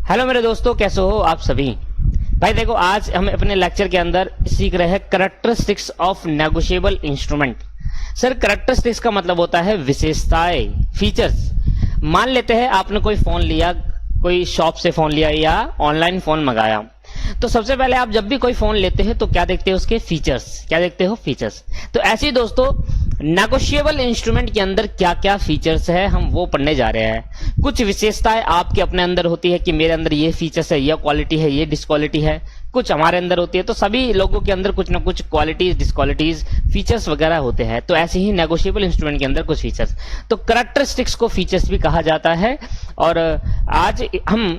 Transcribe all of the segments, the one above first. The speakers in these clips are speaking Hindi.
हेलो मेरे दोस्तों, कैसे हो आप सभी। भाई देखो, आज हम अपने लेक्चर के अंदर सीख रहे हैं characteristics of negotiable instrument. Sir, characteristics का मतलब होता है विशेषताएं, फीचर्स। मान लेते हैं आपने कोई फोन लिया, कोई शॉप से फोन लिया या ऑनलाइन फोन मंगाया, तो सबसे पहले आप जब भी कोई फोन लेते हैं तो क्या देखते हो? उसके फीचर्स। क्या देखते हो? फीचर्स। तो ऐसे ही दोस्तों, नेगोशिएबल इंस्ट्रूमेंट के अंदर क्या क्या फीचर्स है हम वो पढ़ने जा रहे हैं। कुछ विशेषताएं आपके अपने अंदर होती है कि मेरे अंदर ये फीचर्स है, ये क्वालिटी है, ये डिसक्वालिटी है। कुछ हमारे अंदर होती है, तो सभी लोगों के अंदर कुछ ना कुछ क्वालिटीज, डिसक्वालिटीज, फीचर्स वगैरह होते हैं। तो ऐसे ही नेगोशिएबल इंस्ट्रूमेंट के अंदर कुछ फीचर्स, तो कैरेक्टरिस्टिक्स को फीचर्स भी कहा जाता है। और आज हम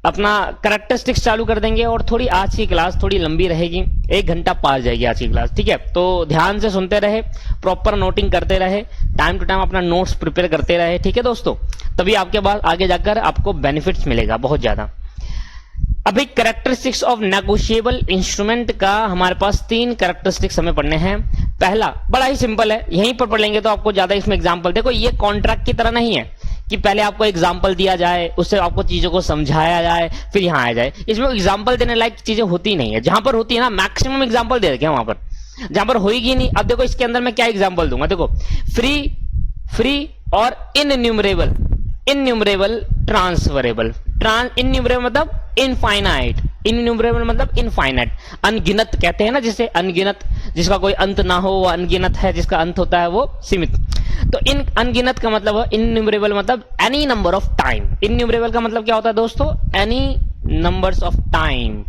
अपना कैरेक्टरिस्टिक्स चालू कर देंगे और थोड़ी आज की क्लास थोड़ी लंबी रहेगी, 1 घंटा पार जाएगी आज की क्लास, ठीक है। तो ध्यान से सुनते रहे, प्रॉपर नोटिंग करते रहे, टाइम टू टाइम अपना नोट्स प्रिपेयर करते रहे, ठीक है दोस्तों। तभी आपके पास आगे जाकर आपको बेनिफिट्स मिलेगा बहुत ज्यादा। अभी कैरेक्टरिस्टिक्स ऑफ नेगोशिएबल इंस्ट्रूमेंट का हमारे पास 3 कैरेक्टरिस्टिक्स हमें पढ़ने हैं। पहला बड़ा ही सिंपल है, यहीं पर पढ़ लेंगे तो आपको ज्यादा इसमें एग्जांपल, देखो ये कॉन्ट्रैक्ट की तरह नहीं है कि पहले आपको एग्जांपल दिया जाए, उससे आपको चीजों को समझाया जाए फिर यहां आ जाए। इसमें एग्जांपल देने लायक चीजें होती नहीं है। जहां पर होती है ना, मैक्सिमम एग्जांपल दे रखे हैं वहां पर, जहां पर होगी नहीं। अब देखो इसके अंदर मैं क्या एग्जांपल दूंगा, देखो फ्री और इनन्यूमरेबल, इनन्यूमरेबल, ट्रांसफरेबल। इनन्यूमरेबल मतलब इनफाइनाइट, इनन्यूमरेबल मतलब इनफाइनाइट, अनगिनत कहते हैं ना जिसे, अनगिनत, जिसका कोई अंत ना हो वो अनगिनत है, जिसका अंत होता है वो सीमित। तो इन अनगिनत का मतलब है इनन्यूमरेबल, मतलब any number of time. Innumerable का मतलब क्या होता है दोस्तों? Any numbers of time,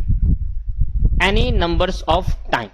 any numbers of time.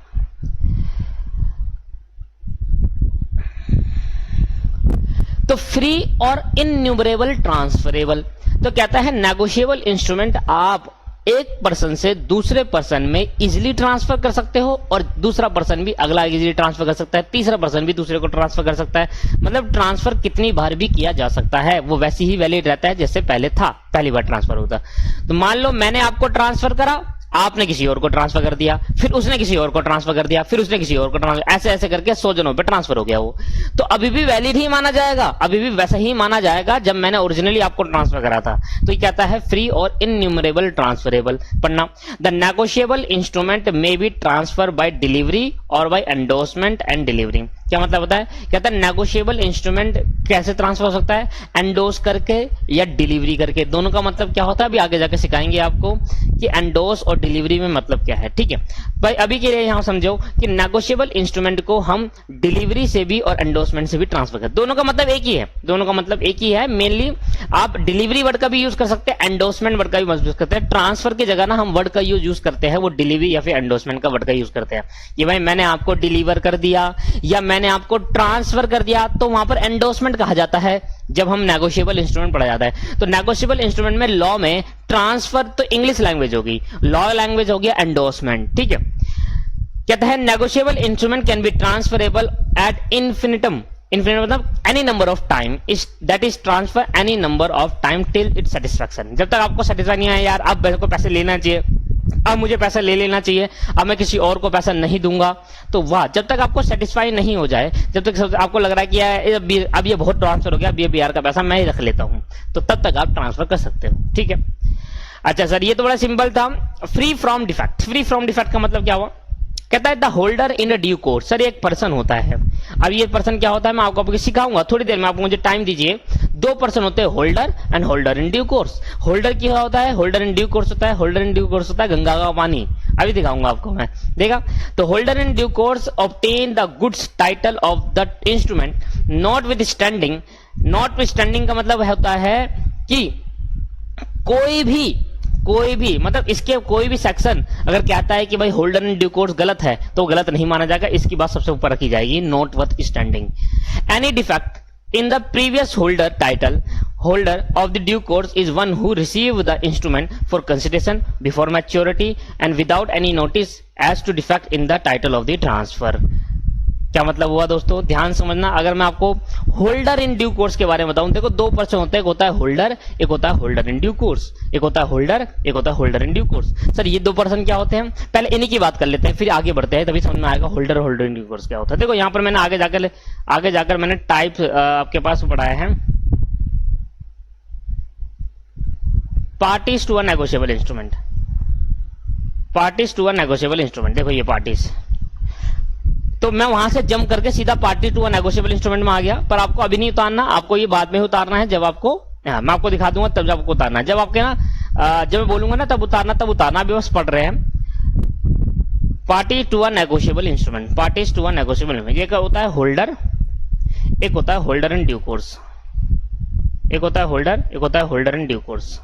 तो फ्री और इनन्यूमरेबल, ट्रांसफरेबल। तो कहता है नेगोशिएबल इंस्ट्रूमेंट आप एक पर्सन से दूसरे पर्सन में इजीली ट्रांसफर कर सकते हो और दूसरा पर्सन भी अगला इजीली ट्रांसफर कर सकता है, तीसरा पर्सन भी दूसरे को ट्रांसफर कर सकता है। मतलब ट्रांसफर कितनी बार भी किया जा सकता है, वो वैसे ही वैलिड रहता है जैसे पहले था, पहली बार ट्रांसफर होता। तो मान लो मैंने आपको ट्रांसफर करा, आपने किसी और को ट्रांसफर कर दिया, फिर उसने किसी और को ट्रांसफर कर दिया, फिर उसने किसी और को ट्रांसफर, ऐसे ऐसे करके 100 जनों पे ट्रांसफर हो गया वो। तो अभी भी वैलिड ही माना जाएगा, अभी भी वैसा ही माना जाएगा जब मैंने ओरिजिनली आपको ट्रांसफर करा था। तो ये कहता है फ्री और इनन्यूमरेबल, ट्रांसफरेबल। पढ़ना, the negotiable instrument may be transfer by delivery और बाय एंडोर्समेंट एंड डिलीवरी। क्या मतलब होता है? कहता है नेगोशिएबल इंस्ट्रूमेंट कैसे ट्रांसफर हो सकता है? एंडोर्स करके या डिलीवरी करके। दोनों का मतलब क्या होता है अभी आगे जाकर सिखाएंगे आपको कि एंडोर्स और डिलीवरी में मतलब क्या है, ठीक है भाई। अभी के लिए यहां समझो कि नेगोशिएबल इंस्ट्रूमेंट को हम डिलीवरी से भी और एंडोर्समेंट से भी ट्रांसफर करते हैं। दोनों का मतलब एक ही है, दोनों का मतलब एक ही है। मेनली आप डिलीवरी वर्ड का भी यूज कर सकते हैं, एंडोर्समेंट वर्ड का भी यूज करते हैं। ट्रांसफर की जगह ना हम वर्ड का यूज करते हैं, वो डिलीवरी या फिर एंडोर्समेंट का वर्ड का यूज करते हैं कि भाई मैंने आपको डिलीवर कर दिया या मैंने आपको ट्रांसफर कर दिया, तो वहां पर एंडोर्समेंट कहा जाता है जब हम नेगोशिएबल इंस्ट्रूमेंट पढ़ा जाता है। तो नेगोशिएबल इंस्ट्रूमेंट में लॉ में ट्रांसफर तो इंग्लिश लैंग्वेज होगी, लॉ लैंग्वेज हो गया एंडोर्समेंट, ठीक है। कहता है negotiable instrument can be transferable at infinitum. Infinitum मतलब any number of time, is that is transfer any number of time till it satisfaction. जब तक आपको सेटिस्फाई नहीं है, यार अब मेरे को पैसे लेना चाहिए, अब मुझे पैसा ले लेना चाहिए, अब मैं किसी और को पैसा नहीं दूंगा, तो वाह, जब तक आपको सेटिस्फाई नहीं हो जाए, जब तक आपको लग रहा है कि यार अब ये बहुत ट्रांसफर हो गया, अब ये बिहार का पैसा मैं ही रख लेता हूं, तो तब तक आप ट्रांसफर कर सकते हो, ठीक है। अच्छा सर, ये तो बड़ा सिंपल था। Free from defect, free from defect का मतलब क्या हुआ? कहता है the holder in a due course. Sir एक पर्सन होता है, अब ये पर्सन क्या होता है मैं आपको सिखाऊंगा थोड़ी देर में, आपको मुझे टाइम दीजिए। 2 पर्सन होते हैं, holder and holder in due course. Holder क्या होता है? होल्डर इन ड्यू कोर्स होता है, होल्डर इन ड्यू कोर्स होता है गंगा का पानी, अभी दिखाऊंगा आपको मैं, देखा। तो holder in due course obtain the goods title of the instrument not with standing. Not with standing का मतलब होता है कि कोई भी मतलब इसके कोई भी सेक्शन अगर कहता है कि भाई होल्डर इन ड्यू कोर्स गलत है तो गलत नहीं माना जाएगा, इसकी बात सबसे ऊपर रखी जाएगी, not with standing. Any defect in the previous holder title holder of the due course is one who received the instrument for consideration before maturity and without any notice as to defect in the title of the transfer। क्या मतलब हुआ दोस्तों? ध्यान समझना। अगर मैं आपको होल्डर इन ड्यू कोर्स के बारे में बताऊं, देखो 2 पर्सन होते हैं, एक होता है होल्डर, एक होता है होल्डर इन ड्यू कोर्स, एक होता है होल्डर, एक होता है holder in due course. Sir ये 2 पर्सन क्या होते हैं? पहले इन्हीं की बात कर लेते हैं, फिर आगे बढ़ते हैं, तभी समझ में आएगा holder holder in due course क्या होता है। देखो यहाँ पर मैंने आगे जाकर मैंने टाइप आपके पास पढ़ाया है। Parties to a negotiable instrument, parties to a negotiable instrument, देखो ये पार्टीज, तो मैं वहां से जंप करके सीधा party to a negotiable instrument में आ गया, पर आपको अभी नहीं उतारना, आपको ये बाद में ही उतारना है, जब आपको, मैं आपको दिखा दूंगा तब जब आपको उतारना है, जब आपके ना जब मैं बोलूंगा ना तब उतारना, अभी बस पढ़ रहे हैं। Party to a negotiable instrument, parties to a negotiable instrument, एक होता है होल्डर, एक होता है होल्डर इन ड्यू कोर्स, एक होता है होल्डर, एक होता है होल्डर इन ड्यू कोर्स।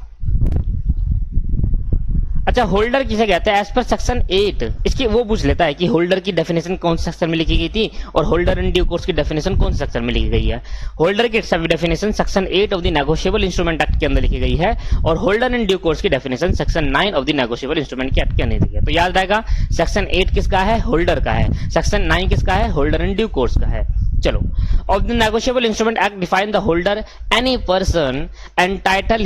अच्छा, होल्डर किसे कहते हैं? एज पर सेक्शन 8, इसकी वो पूछ लेता है कि होल्डर की डेफिनेशन कौन से सेक्शन में लिखी गई थी और होल्डर इन ड्यू कोर्स की डेफिनेशन कौन से सेक्शन में लिखी गई है। होल्डर की definition section 8 of the negotiable instrument act के अंदर लिखी गई है और होल्डर इन ड्यू कोर्स की definition section 9 of the negotiable instrument के एक्ट के अंदर लिखी है। तो याद रहेगा, सेक्शन 8 किसका है? होल्डर का है। सेक्शन 9 किसका है? होल्डर इन ड्यू कोर्स का है। चलो, of the negotiable instrument act define the holder any person entitle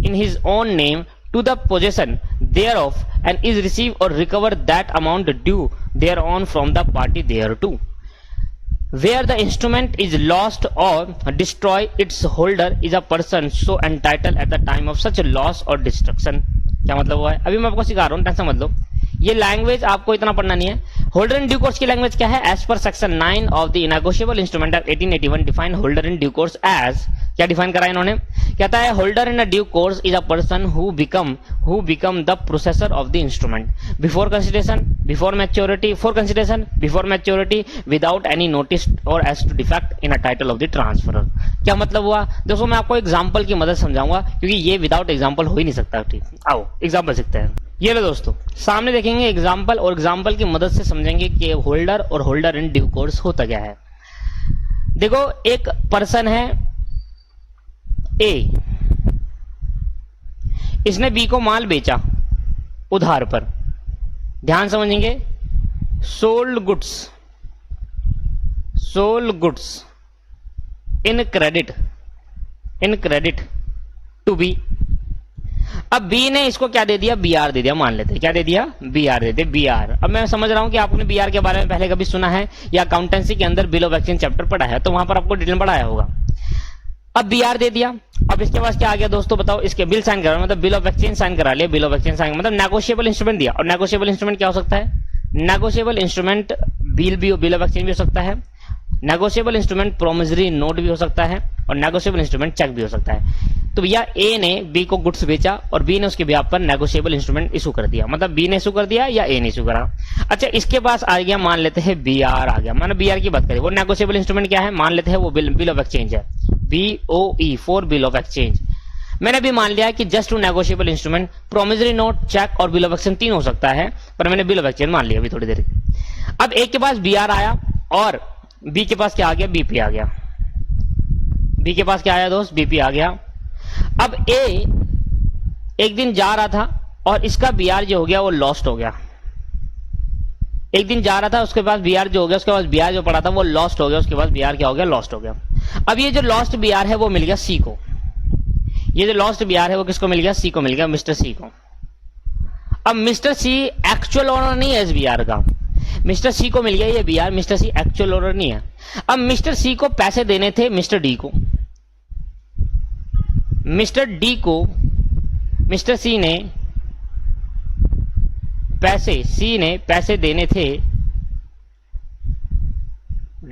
in his own name to the possession thereof and is receive or recover that amount due thereon from the party thereto. Where the instrument is lost or destroyed, its holder is a person so entitled at the time of such loss or destruction. क्या मतलब हुआ है? अभी मैं आपको सिखा रहा हूँ, टेंशन मत लो, ये लैंग्वेज आपको इतना पढ़ना नहीं है। होल्डर इन ड्यू कोर्स की लैंग्वेज क्या है? एज पर section 9 of the negotiable instrument act 1881 define holder in due course as, क्या डिफाइन करा इन्होंने? कहता है holder in a due course is a person who become the processor of the instrument before consideration, before maturity, for consideration, before maturity, without any notice और as to defect in a title of the transferor. क्या मतलब हुआ? दोस्तों मैं आपको एग्जांपल की मदद समझाऊंगा क्योंकि ये विदाउट एग्जांपल हो ही नहीं सकता। ठीक, आओ एग्जांपल सीखते हैं। ये लो दोस्तों, सामने देखेंगे एग्जांपल और एग्जांपल की मदद से समझेंगे कि होल्डर और होल्डर इन ड्यू कोर्स होता क्या है। देखो, एक पर्सन है ए, इसने बी को माल बेचा उधार पर, ध्यान समझेंगे, sold goods in credit to B. अब बी ने इसको क्या दे दिया? बीआर दे दिया, मान लेते हैं, क्या दे दिया? बीआर दे दिया, बीआर। अब मैं समझ रहा हूं कि आपने बीआर के बारे में पहले कभी सुना है या अकाउंटेंसी के अंदर बिल ऑफ एक्सचेंज चैप्टर पढ़ा है, तो वहां पर आपको डिटेल पढ़ाया होगा। अब बीआर दे दिया, अब इसके पास क्या आ गया दोस्तों बताओ? इसके बिल साइन करा, मतलब बिल ऑफ एक्सचेंज साइन करा लिया, बिल ऑफ एक्सचेंज साइन मतलब नेगोशिएबल इंस्ट्रूमेंट दिया। और नेगोशिएबल इंस्ट्रूमेंट क्या हो सकता है? Negotiable instrument bill of exchange भी हो सकता है, नेगोशिएबल इंस्ट्रूमेंट प्रोमिसरी नोट भी हो सकता है और नेगोशिएबल इंस्ट्रूमेंट चेक भी हो सकता है। तो भैया ए ने बी को गुड्स बेचा और बी ने उसके ब्याह पर नेगोशिएबल इंस्ट्रूमेंट इशू कर दिया, मतलब बी ने इशू कर दिया या ए ने इशू करा। अच्छा, इसके पास आ गया, मान लेते हैं बीआर आ गया, माना बीआर की बात करें, वो नेगोशिएबल इंस्ट्रूमेंट क्या है? मान लेते हैं वो बिल ऑफ एक्सचेंज है, BOE for bill of exchange. मैंने भी मान लिया कि just two negotiable instrument promissory note, cheque और बिल ऑफ एक्सचेंज 3 हो सकता है, पर मैंने बिल ऑफ एक्सचेंज मान लिया अभी थोड़ी देर। अब ए के पास बीआर आया और बी के पास क्या आ गया? बीपी आ गया। बी के पास क्या आया दोस्त? बीपी आ गया। अब ए एक दिन जा रहा था और इसका बीआर जो हो गया वो लॉस्ट हो गया। एक दिन जा रहा था, उसके पास बीआर जो हो गया, उसके पास बीआर जो पड़ा था वो लॉस्ट हो गया, उसके पास बीआर क्या हो गया? लॉस्ट हो गया। अब ये जो लॉस्ट बीआर है वो मिल गया सी को, ये जो लॉस्ट बीआर है वो किसको मिल गया? सी को मिल गया, मिस्टर सी को। अब मिस्टर सी एक्चुअल ओनर नहीं है इस बीआर का, मिस्टर सी को मिल गया ये बीआर, मिस्टर सी एक्चुअल ओनर नहीं है। अब मिस्टर सी को पैसे देने थे मिस्टर डी को, मिस्टर डी को मिस्टर सी ने पैसे देने थे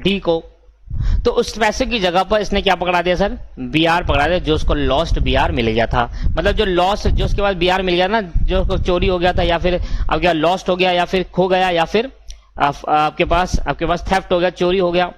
डी को, तो उस पैसे की जगह पर इसने क्या पकड़ा दिया सर? बीआर पकड़ा दिया, जो उसको लॉस्ट बीआर मिल गया था। मतलब जो लॉस, जो उसके बाद बीआर मिल गया ना, जो चोरी हो गया था या फिर अब क्या लॉस्ट हो गया या फिर खो गया या फिर आपके पास थेफ्ट हो गया, चोरी हो गया,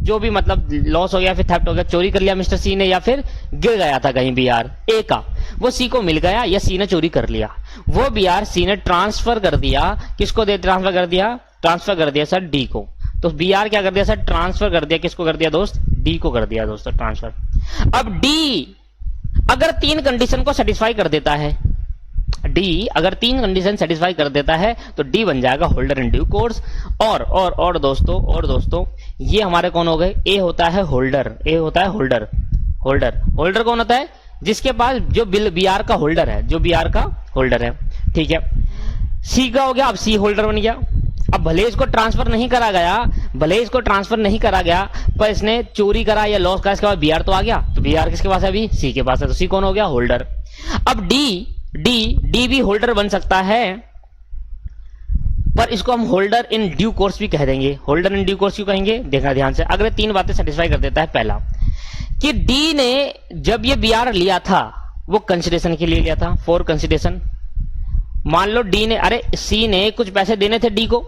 जो भी मतलब लॉस हो गया फिर थेफ्ट हो गया, चोरी कर लिया मिस्टर सी ने या फिर गिर गया था कहीं बीआर ए का, वो सी को मिल गया या सी ने चोरी कर लिया, वो बीआर सी ने ट्रांसफर कर दिया, किसको दे ट्रांसफर कर दिया सर? डी को। तो बीआर क्या कर दिया सर? ट्रांसफर कर दिया, किसको कर दिया दोस्त? डी को कर दिया दोस्तों ट्रांसफर। अब डी अगर 3 कंडीशन को सेटिस्फाई कर देता है, डी अगर 3 कंडीशन सेटिस्फाई कर देता है तो डी बन जाएगा होल्डर इन ड्यू कोर्स। और दोस्तों ये हमारे कौन हो गए? ए होता है होल्डर, ए होता है होल्डर कौन होता है? जिसके पास जो बीआर का होल्डर है, जो बीआर का होल्डर है, ठीक है। सी का हो गया, अब सी होल्डर बन गया। अब भले इसको ट्रांसफर नहीं करा गया, पर इसने चोरी करा या लॉस करा, इसके बाद बीआर तो आ गया, तो बीआर किसके पास है? अभी सी के पास है, तो सी कौन हो गया? होल्डर। अब डी भी होल्डर बन सकता है, पर इसको हम होल्डर इन ड्यू कोर्स भी कह देंगे। होल्डर इन ड्यू कोर्स क्यों कहेंगे, देखना ध्यान से। अगले 3 बातें सेटिस्फाई कर देता है। पहला कि डी ने जब ये बीआर लिया था वो कंसिडरेशन के लिए लिया था, फॉर कंसिडरेशन। मान लो डी ने, अरे सी ने कुछ पैसे देने थे डी को,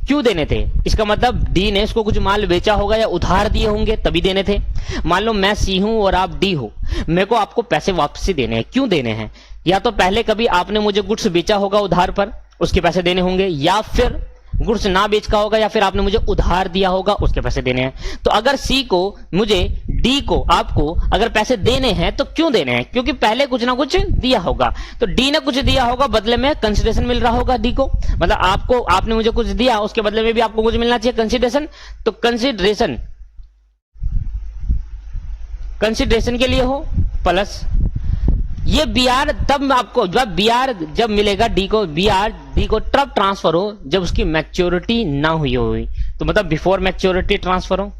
क्यों देने थे, इसका मतलब डी ने उसको कुछ माल बेचा होगा या उधार दिए होंगे तभी देने थे। मान लो मैं सी हूं और आप डी हो, मेरे को आपको पैसे वापसी देने हैं, क्यों देने हैं, या तो पहले कभी आपने मुझे गुड्स बेचा होगा उधार पर, उसके पैसे देने होंगे, या फिर गुड्स ना बेच का होगा, या फिर आपने मुझे उधार दिया होगा, उसके पैसे देने हैं। तो अगर सी को, मुझे, डी को, आपको अगर पैसे देने हैं तो क्यों देने हैं, क्योंकि पहले कुछ ना कुछ दिया होगा। तो डी ने कुछ दिया होगा, बदले में कंसिडरेशन मिल रहा होगा डी को, मतलब आपको, आपने मुझे कुछ दिया, उसके बदले में भी आपको कुछ मिलना चाहिए, कंसिडरेशन। तो कंसिडरेशन के लिए हो प्लस ये बीआर, तब आपको जब बीआर जब मिलेगा डी को, बीआर डी को तब ट्रांसफर हो जब उसकी मैच्योरिटी ना हुई हो, तो मतलब बिफोर मैच्योरिटी ट्रांसफर हो,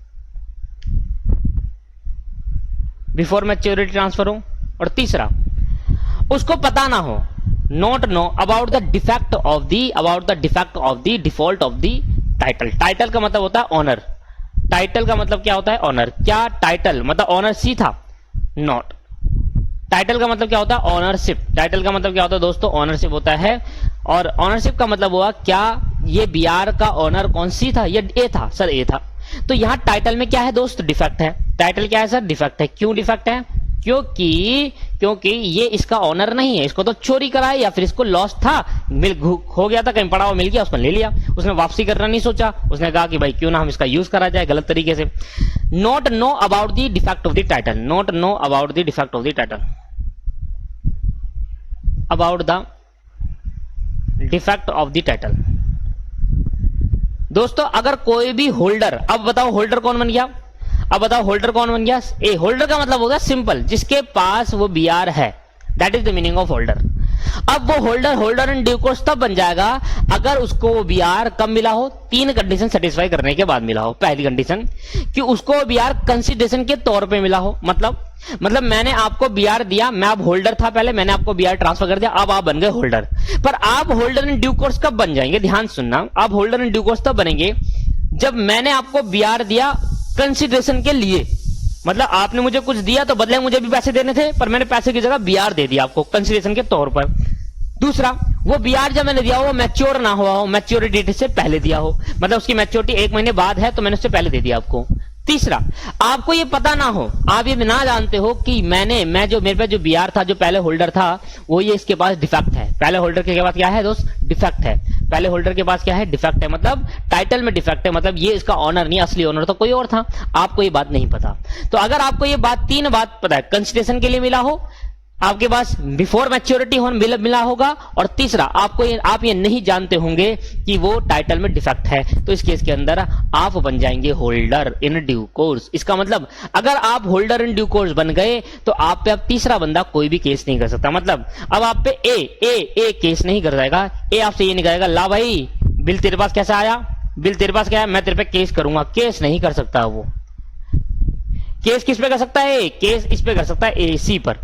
बिफोर मैच्योरिटी ट्रांसफर हो। और तीसरा, उसको पता ना हो, not know about the defect of the default of the title. Title का मतलब होता है ऑनर, टाइटल का मतलब क्या होता है, ऑनर। क्या टाइटल मतलब ऑनर सी था, नॉट। टाइटल का मतलब क्या होता है, ऑनरशिप। टाइटल का मतलब क्या होता है दोस्तों, ऑनरशिप होता है। और ऑनरशिप का मतलब हुआ, क्या ये बीआर का ऑनर कौन सी था, ये ए था सर, ए था। तो यहाँ टाइटल में क्या है दोस्त, डिफेक्ट है। टाइटल क्या है सर, डिफेक्ट है। क्यों डिफेक्ट है, क्योंकि ये इसका ऑनर नहीं है, इसको तो चोरी करा है, या फिर इसको लॉस था, हो गया था, कहीं पड़ा हुआ मिल गया, उसने ले लिया, उसने वापसी करना नहीं सोचा, उसने कहा कि भाई क्यों ना हम इसका यूज करा जाए गलत तरीके से। Not know about the defect of the title, not know about the defect of the title, about the defect of the title. दोस्तों अगर कोई भी होल्डर, अब बताओ होल्डर कौन बन गया, अब बताओ होल्डर कौन बन गया, ए। होल्डर का मतलब होगा सिंपल, जिसके पास वो बीआर है, that is the meaning of holder. अब वो होल्डर इन ड्यू कोर्स तब बन जाएगा अगर उसको वो बीआर कब मिला हो, 3 कंडीशन सेटिस्फाई करने के बाद मिला हो। पहली कंडीशन कि उसको बीआर कंसिडरेशन के तौर पे मिला हो, मतलब मैंने आपको बीआर दिया, मैं अब होल्डर था पहले, मैंने आपको बीआर ट्रांसफर कर दिया, अब आप बन गए होल्डर। पर आप होल्डर इन ड्यू कोर्स कब बन जाएंगे, ध्यान सुनना, आप होल्डर इन ड्यू कोर्स तब बनेंगे जब मैंने आपको बीआर दिया कंसिडरेशन के लिए, मतलब आपने मुझे कुछ दिया तो बदले मुझे भी पैसे देने थे, पर मैंने पैसे की जगह बीआर दे दिया आपको कंसिडरेशन के तौर पर। दूसरा, वो बीआर जब मैंने दिया हो वो मैच्योर ना हुआ हो, मैच्योरिटी डेट से पहले दिया हो, मतलब उसकी मैच्योरिटी 1 महीने बाद है तो मैंने उससे पहले दे दिया आपको। तीसरा, आपको ये पता ना हो, आप ये ना जानते हो कि मेरे पे जो बीआर था, जो पहले होल्डर था, वो ये इसके पास डिफेक्ट है। पहले होल्डर के पास क्या है दोस्त, डिफेक्ट है। पहले होल्डर के पास क्या है, डिफेक्ट है, मतलब टाइटल में डिफेक्ट है, मतलब ये इसका ऑनर नहीं, असली ऑनर तो कोई और था, आपको ये बात नहीं पता। तो अगर आपको ये बात, 3 बात पता है, कंसिडरेशन के लिए मिला हो, आपके पास बिफोर मैच्योरिटी मिला होगा, और तीसरा आप ये नहीं जानते होंगे कि वो टाइटल में डिफेक्ट है, तो इस केस के अंदर आप बन जाएंगे होल्डर इन ड्यू कोर्स। इसका मतलब अगर आप होल्डर इन ड्यू कोर्स बन गए तो आप पे अब तीसरा बंदा कोई भी केस नहीं कर सकता। मतलब अब आप पे ए केस नहीं कर जाएगा, ए आपसे ये नहीं कहेगा ला भाई बिल तेरे पास कैसा आया, बिल तेरे पास क्या है, मैं तेरे पे केस करूंगा, केस नहीं कर सकता। वो केस किस पे कर सकता है, केस इस पे कर सकता है, ए सी पर,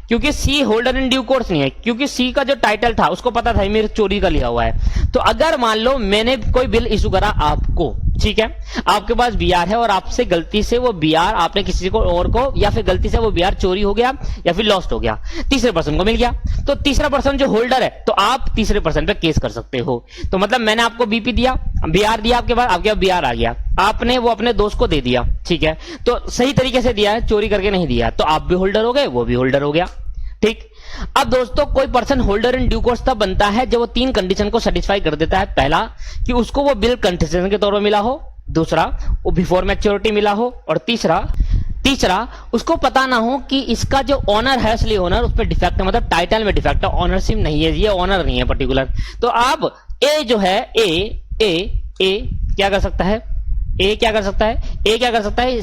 क्योंकि सी होल्डर इन ड्यू कोर्स नहीं है, क्योंकि सी का जो टाइटल था उसको पता था मेरे चोरी का लिया हुआ है। तो अगर मान लो मैंने कोई बिल इशू करा आपको, ठीक है, आपके पास बीआर है और आपसे गलती से वो बीआर आपने किसी को और को, या फिर गलती से वो बीआर चोरी हो गया या फिर लॉस्ट हो गया, तीसरे पर्सन को मिल गया, तो तीसरा पर्सन जो होल्डर है तो आप तीसरे पर्सन पे केस कर सकते हो। तो मतलब मैंने आपको बीपी दिया, बीआर दिया, आपके पास बीआर आ गया, आपने वो अपने दोस्त को दे दिया, ठीक है, तो सही तरीके से दिया है, चोरी करके नहीं दिया, तो आप भी होल्डर हो गए, वो भी होल्डर हो गया, ठीक। अब दोस्तों कोई person holder in due course तब बनता है जब वो 3 कंडीशन को सेटिस्फाई कर देता है। पहला कि उसको वो बिल कंसिडरेशन के तौर पर मिला हो, दूसरा वो बिफोर मैच्योरिटी मिला हो, और तीसरा उसको पता ना हो कि इसका जो ऑनर है, असली ऑनर, उस पर डिफेक्ट है, मतलब टाइटल में डिफेक्ट है, ऑनरशिप नहीं है, ये ऑनर नहीं है पर्टिकुलर। तो अब ए जो है, ए क्या कर सकता है, ए क्या कर सकता है,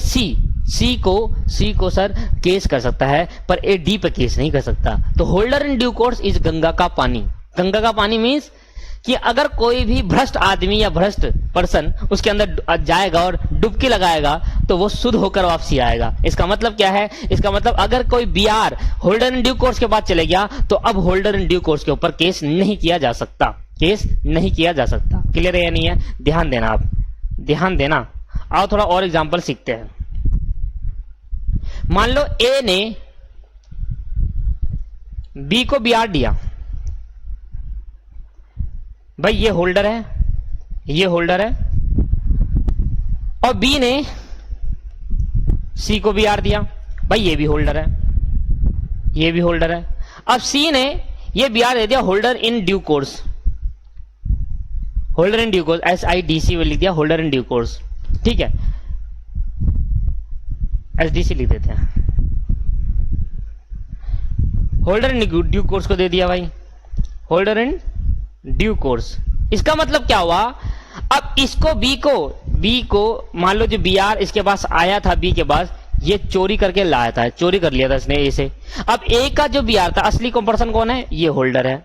सी को सर केस कर सकता है, पर ए डी पे केस नहीं कर सकता। तो holder in due course is Ganga का पानी मींस कि अगर कोई भी भ्रष्ट आदमी या भ्रष्ट पर्सन उसके अंदर जाएगा और डुबकी लगाएगा तो वो शुद्ध होकर वापसी आएगा। इसका मतलब क्या है? इसका मतलब अगर कोई बीआर होल्डर इन ड्यू कोर्स के बाद चले गया तो अब होल्डर इन ड्यू कोर्स के ऊपर केस नहीं किया जा सकता, केस नहीं किया जा सकता। क्लियर है या नहीं है? ध्यान देना, आप ध्यान देना। आओ थोड़ा और एग्जांपल सीखते हैं। मान लो ए ने बी को बीआर दिया, भाई ये होल्डर है, ये होल्डर है, और बी ने सी को बीआर दिया, भाई ये भी होल्डर है, ये भी होल्डर है। अब सी ने ये बीआर दे दिया holder in due course, holder in due course, SIDC लिख दिया, होल्डर इन ड्यू कोर्स, ठीक है, SDC लिख देते हैं। होल्डर इन ड्यू कोर्स को दे दिया भाई, होल्डर इन ड्यू कोर्स। इसका मतलब क्या हुआ? अब इसको बी को मान लो जो बीआर इसके पास आया था बी के पास, ये चोरी करके लाया था, चोरी कर लिया था इसने ए से। अब ए का जो बीआर था, असली पर्सन कौन है? ये होल्डर है।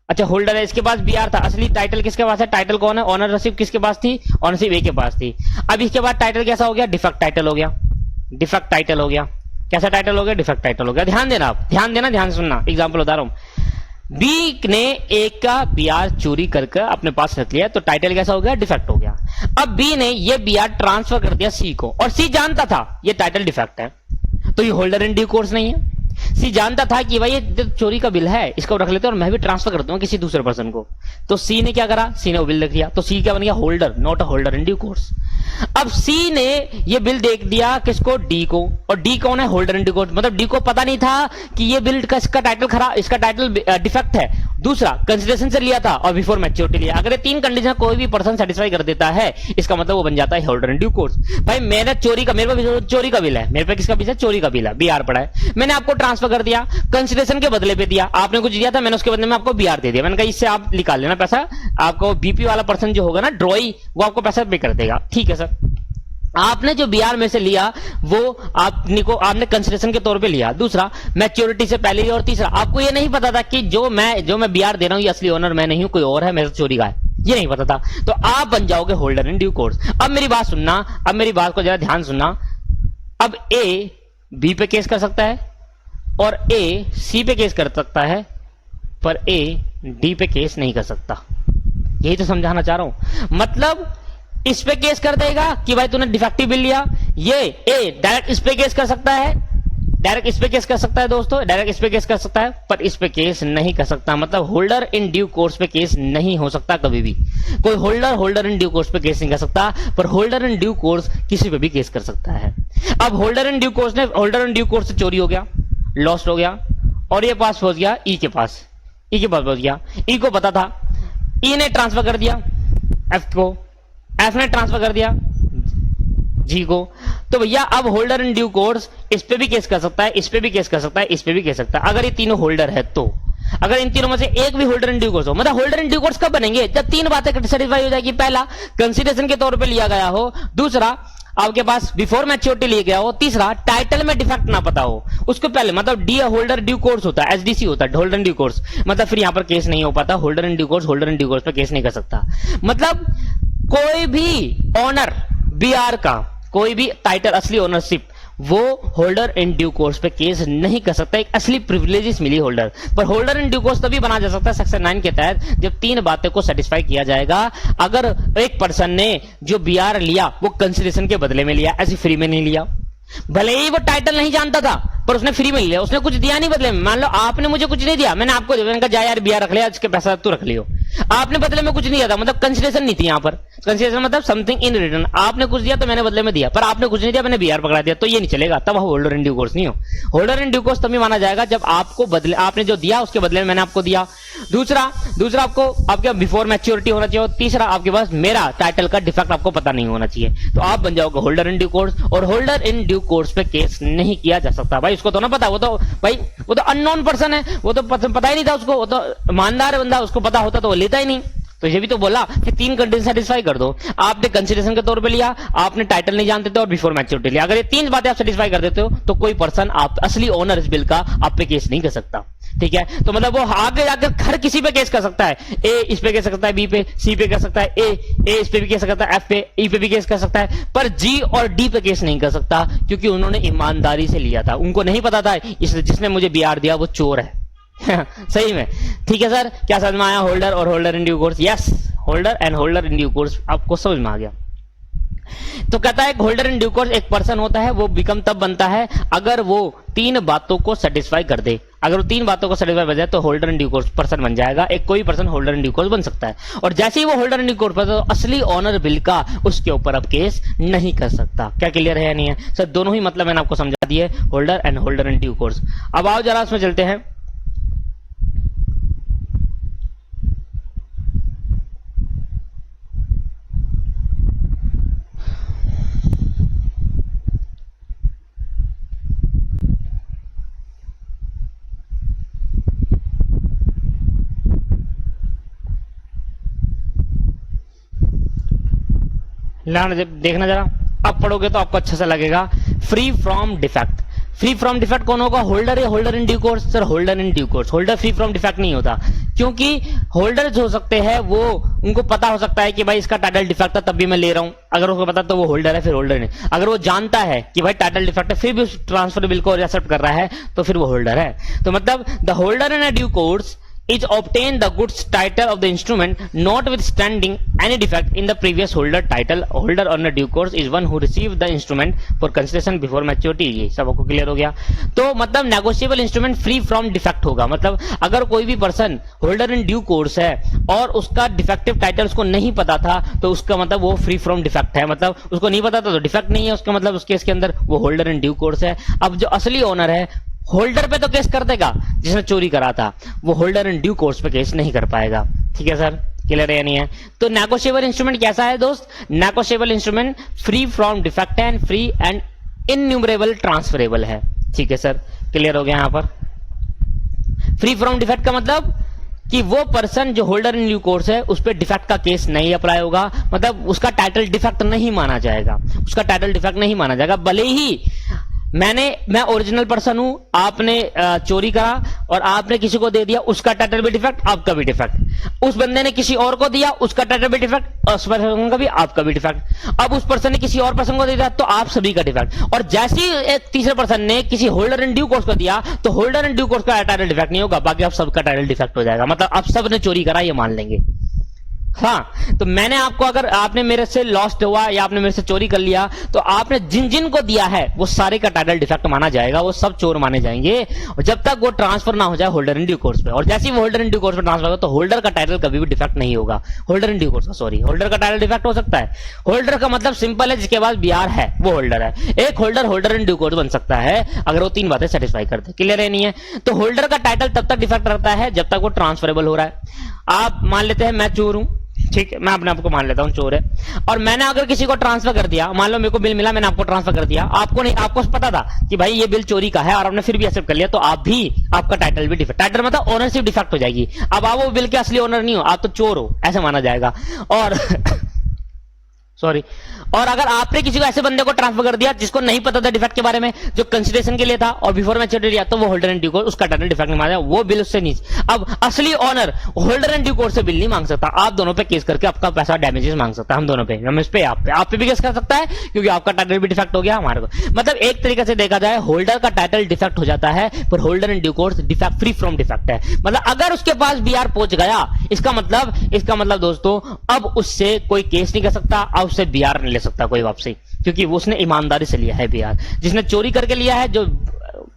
अच्छा होल्डर है, इसके पास बीआर था, असली टाइटल किसके पास है? टाइटल कौन है? ऑनरशिप किसके पास थी? ऑनरशिप ए के पास थी। अब इसके बाद टाइटल कैसा हो गया? डिफेक्ट टाइटल हो गया, डिफेक्ट टाइटल हो गया। कैसा टाइटल हो गया? डिफेक्ट टाइटल हो गया। ध्यान देना, आप ध्यान देना, ध्यान सुनना, एग्जाम्पल बता रहा हूं। बी ने ए का बीआर चोरी करके अपने पास रख लिया, तो टाइटल कैसा हो गया? डिफेक्ट हो गया। अब बी ने ये बीआर ट्रांसफर कर दिया सी को, और सी जानता था ये टाइटल डिफेक्ट है, तो ये होल्डर इन ड्यू कोर्स नहीं है। सी जानता था कि भाई ये चोरी का बिल है, इसको रख लेते हैं और मैं भी ट्रांसफर कर दूंगा किसी दूसरे पर्सन को। तो सी ने क्या करा? सी ने वो बिल देख लिया, तो सी क्या बन गया? Holder, not a holder in due course. अब सी ने ये बिल देख दिया किसको? डी को, और डी कौन है? Holder in due course. मतलब डी को पता नहीं था कि ये बिल का इसका टाइटल खराब, इसका टाइटल डिफेक्ट है। दूसरा, कंसिडरेशन से लिया था और बिफोर मैच्योरिटी लिया। अगर ये तीन कंडीशन कोई भी पर्सन सेटिस्फाई कर देता है, इसका मतलब वो बन जाता है होल्डर इन ड्यू कोर्स। भाई मैंने चोरी का, मेरे पे चोरी का बिल है, मेरे पे किसका बिल है? चोरी का बिल है, बीआर पड़ा है, मैंने आपको ट्रांसफर कर दिया, कंसिडरेशन के बदले पे दिया, आपने कुछ दिया था, मैंने उसके बदले में आपको बीआर दे दिया। मैंने कहा इससे आप निकाल लेना पैसा, आपको बीपी वाला पर्सन जो होगा ना, ड्रॉई, वो आपको पैसा पे कर देगा। ठीक है सर। आपने जो बीआर में से लिया वो आपने कंसिडरेशन के तौर पे लिया। दूसरा, मैच्योरिटी से पहले लिया। और तीसरा, आपको ये नहीं पता था कि जो मैं बीआर दे रहा हूं ये असली ओनर मैं नहीं हूं, कोई और है, मेरे चोरी का है, ये नहीं पता था, तो आप बन जाओगे होल्डर इन ड्यू कोर्स। अब मेरी बात सुनना, अब मेरी बात को जरा ध्यान सुनना। अब ए बी पे केस कर सकता है और ए सी पे केस कर सकता है, पर ए डी पे केस नहीं कर सकता। यही तो समझाना चाह रहा हूं। मतलब इस पे केस कर देगा कि भाई तूने डिफेक्टिव बिल लिया, ये ए डायरेक्ट इस पे केस कर सकता है, डायरेक्ट इस पे केस कर सकता है दोस्तों, डायरेक्ट इस पे केस कर सकता है, पर इस पे केस नहीं कर सकता। मतलब होल्डर इन ड्यू कोर्स पे केस नहीं हो सकता कभी भी। कोई होल्डर इन ड्यू कोर्स पे केस नहीं कर सकता, पर होल्डर इन ड्यू कोर्स किसी पे भी केस कर सकता है। अब होल्डर इन ड्यू कोर्स से चोरी हो गया, लॉस्ट हो गया, और ये पास पहुंच गया ई के पास, ई के पास पहुंच गया। ई को पता था, ई ने ट्रांसफर कर दिया एफ को, एफ ने ट्रांसफर कर दिया जी को। तो भैया अब होल्डर इन ड्यू कोर्स इस पे भी केस कर सकता है, इस पे भी केस कर सकता है, इस पे भी केस सकता है, अगर ये तीनों होल्डर है तो। अगर इन तीनों में से एक भी होल्डर इन ड्यू कोर्स हो, मतलब होल्डर इन ड्यू कोर्स कब बनेंगे? जब तीन बातें सेटिस्फाई हो जाएगी। पहला, कंसिडरेशन के तौर पे लिया गया हो। दूसरा, आपके पास बिफोर मैच्योरिटी लिया गया हो। तीसरा, टाइटल में डिफेक्ट ना पता हो उसको पहले, मतलब डी होल्डर ड्यू कोर्स होता है, एसडीसी होता है, होल्डर इन ड्यू कोर्स, मतलब फिर यहां पर केस नहीं हो पाता। होल्डर इन ड्यू कोर्स पे केस नहीं कर सकता। मतलब कोई भी ऑनर बीआर का, कोई भी टाइटल असली ओनरशिप, वो होल्डर इन ड्यू कोर्स पे केस नहीं कर सकता। एक असली प्रिविलेजेस मिली होल्डर, पर होल्डर इन ड्यू कोर्स तभी बना जा सकता है सेक्शन 9 के तहत जब तीन बातें को सेटिस्फाई किया जाएगा। अगर एक पर्सन ने जो बीआर लिया वो कंसिडरेशन के बदले में लिया, ऐसे फ्री में नहीं लिया, भले ही वो टाइटल नहीं जानता था पर उसने फ्री में लिया, उसने कुछ दिया नहीं बदले में। मान लो आपने मुझे कुछ नहीं दिया, मैंने आपको मैंने कहा जा यार बीआर रख लिया, इसके पैसा तू रख लियो, आपने बदले में कुछ नहीं दिया था, मतलब कंसिडरेशन नहीं थी यहाँ पर। कंसिडरेशन मतलब समथिंग इन रिटर्न, आपने कुछ दिया तो मैंने बदले में दिया, पर आपने कुछ नहीं दिया, मैंने बीआर पकड़ा दिया, तो ये नहीं चलेगा, तब होल्डर इन ड्यू कोर्स नहीं हो। होल्डर इन ड्यू कोर्स तभी माना जाएगा जब आपको बदले, आपने जो दिया उसके बदले में मैंने आपको दिया। दूसरा आपको आपके बिफोर मैच्योरिटी होना चाहिए। तीसरा, आपके पास मेरा टाइटल का डिफेक्ट आपको पता नहीं होना चाहिए, तो आप बन जाओगे होल्डर इन ड्यू कोर्स। और होल्डर इन ड्यू कोर्स पे केस नहीं किया जा सकता। भाई उसको तो ना पता, वो तो अननोन पर्सन है, वो तो पता ही नहीं था उसको, वो तो ईमानदार है बंदा, उसको पता होता तो वो लेता ही नहीं। तो ये भी तो बोला कि तीन कंडीशन सेटिस्फाई कर दो। आपने कंसिडरेशन के तौर पे लिया, आपने टाइटल नहीं जानते थे और बिफोर मैच्योरिटी लिया। अगर ये तीन बातें आप सेटिस्फाई कर देते हो तो कोई पर्सन, आप असली ओनर इस बिल का, आप पे केस नहीं कर सकता। ठीक है, तो मतलब वो आगे जाकर हर किसी पे केस कर सकता है, ए इस पे केस कर सकता है, बी पे, सी पे कर सकता है, ए इस पे भी केस कर सकता है, एफ पे, ई पे भी केस कर सकता है, पर जी और डी पे केस नहीं कर सकता, क्योंकि उन्होंने ईमानदारी से लिया था, उनको नहीं पता था जिसने मुझे बीआर दिया वो चोर है। सही में, ठीक है सर, क्या समझ में आया? होल्डर और holder in due course, yes, holder and holder in due course आपको समझ में आ गया। तो कहता है होल्डर इन ड्यू कोर्स एक पर्सन होता है, वो बिकम तब बनता है अगर वो 3 बातों को सेटिस्फाई कर दे। अगर वो 3 बातों को सेटिस्फाई कर जाए तो holder in due course person बन जाएगा। एक कोई person holder in due course बन सकता है, और जैसे ही वो होल्डर इन ड्यू कोर्स पर तो असली ऑनर बिल का उसके ऊपर अब केस नहीं कर सकता। क्या क्लियर है या नहीं है सर? दोनों ही मतलब मैंने आपको समझा दिए, holder and holder in due course. अब आओ जरा उसमें चलते हैं। देखना जरा, अब पढ़ोगे तो आपको अच्छा सा लगेगा। Free from defect, free from defect कौन होगा? होल्डर या holder in due course? Sir holder in due course. Holder free from defect नहीं होता, क्योंकि होल्डर जो हो सकते हैं वो उनको पता हो सकता है कि भाई इसका टाइटल डिफेक्ट था तब भी मैं ले रहा हूं, अगर उसको पता तो वो होल्डर है, फिर होल्डर नहीं। अगर वो जानता है कि भाई टाइटल डिफेक्ट है फिर भी उस ट्रांसफर बिल को एक्सेप्ट कर रहा है तो फिर वो होल्डर है। तो मतलब the holder in a due course is obtain the goods title of the instrument notwithstanding any defect in the previous holder title. Holder on a due course is one who received the instrument for consideration before maturity। ये सब आपको क्लियर हो गया। तो मतलब negotiable instrument free from defect होगा, मतलब अगर कोई भी person holder in due course है और उसका डिफेक्टिव टाइटल उसको नहीं पता था तो उसका मतलब वो फ्री फ्रॉम डिफेक्ट है, मतलब उसको नहीं पता था तो डिफेक्ट नहीं है उसका, मतलब उस केस के अंदर वो होल्डर इन ड्यू कोर्स है। अब जो असली ओनर है होल्डर पे तो केस कर देगा, जिसने चोरी करा था वो होल्डर इन ड्यू कोर्स पे केस नहीं कर पाएगा। ठीक है सर, क्लियर है नहीं है? तो नेगोशिएबल इंस्ट्रूमेंट कैसा है दोस्त? Negotiable instrument free from defect and free and innumerable transferable है। ठीक है सर, क्लियर हो गया यहां पर? फ्री फ्रॉम डिफेक्ट का मतलब कि वो पर्सन जो होल्डर इन ड्यू कोर्स है उस पर डिफेक्ट का केस नहीं अप्लाई होगा, मतलब उसका टाइटल डिफेक्ट नहीं माना जाएगा, उसका टाइटल डिफेक्ट नहीं माना जाएगा। भले ही मैं ओरिजिनल पर्सन हूं, आपने चोरी करा और आपने किसी को दे दिया, उसका टाइटल भी डिफेक्ट, आपका भी डिफेक्ट। उस बंदे ने किसी और को दिया, उसका टाइटल भी डिफेक्ट, उस पर्सन का भी, आपका भी डिफेक्ट। अब उस पर्सन ने किसी और पर्सन को दे दिया तो आप सभी का डिफेक्ट। और जैसे ही एक तीसरे पर्सन ने किसी होल्डर इन ड्यू कोर्स को दिया तो होल्डर इन ड्यू कोर्स का टाइटल डिफेक्ट नहीं होगा, बाकी आप सबका टाइटल डिफेक्ट हो जाएगा, मतलब आप सब ने चोरी करा ये मान लेंगे। हाँ, तो मैंने आपको, अगर आपने मेरे से लॉस्ट हुआ या आपने मेरे से चोरी कर लिया तो आपने जिन जिन को दिया है वो सारे का टाइटल डिफेक्ट माना जाएगा, वो सब चोर माने जाएंगे, और जब तक वो ट्रांसफर ना हो जाए होल्डर इन ड्यू कोर्स पे। और जैसे ही वो होल्डर इन ड्यू कोर्स पे ट्रांसफर होगा तो होल्डर का टाइटल कभी भी डिफेक्ट नहीं होगा, होल्डर इन ड्यू कोर्स का, सॉरी, होल्डर का टाइटल डिफेक्ट हो सकता है। होल्डर का मतलब सिंपल है, जिसके पास बीआर है वो होल्डर है। एक holder holder in due course बन सकता है अगर वो 3 बातें सेटिस्फाई करते। क्लियर है नहीं है? तो होल्डर का टाइटल तब तक डिफेक्ट रहता है जब तक वो ट्रांसफरेबल हो रहा है। आप मान लेते हैं मैं चोर हूं, ठीक है, मैं अपने आपको मान लेता हूं चोर है, और मैंने अगर किसी को ट्रांसफर कर दिया, मान लो मेरे को बिल मिला, मैंने आपको ट्रांसफर कर दिया, आपको नहीं, आपको पता था कि भाई ये बिल चोरी का है और आपने फिर भी एक्सेप्ट कर लिया, तो आप भी, आपका टाइटल भी डिफेक्ट, टाइटल मतलब ओनरशिप डिफेक्ट हो जाएगी। अब आप वो बिल के असली ओनर नहीं हो, आप तो चोर हो, ऐसे माना जाएगा। और सॉरी, और अगर आपने किसी को ऐसे बंदे को ट्रांसफर कर दिया जिसको नहीं पता था डिफेक्ट के बारे में, जो कंसिडरेशन के लिए था और बिफोर मैच्योरिटी दिया, तो वो होल्डर इन ड्यू कोर्स, उसका टाइटल डिफेक्ट नहीं माना जाएगा, वो बिल उससे नहीं। अब असली owner holder in due course से बिल नहीं मांग सकता, आप दोनों पे केस करके आपका पैसा डैमेजेस मांग सकता है, हम दोनों पे, हम इस पे, आप पे भी केस कर सकता है क्योंकि आपका टाइटल भी डिफेक्ट हो गया हमारे को। मतलब एक तरीके से देखा जाए होल्डर का टाइटल डिफेक्ट हो जाता है पर holder in due course defect free from defect है। मतलब अगर उसके पास बीआर पहुंच गया, इसका मतलब दोस्तों अब उससे कोई केस नहीं कर सकता, अब उससे बीआर नहीं ले सकता कोई वापसी, क्योंकि वो उसने ईमानदारी से लिया है बीआर। जिसने चोरी करके लिया है, जो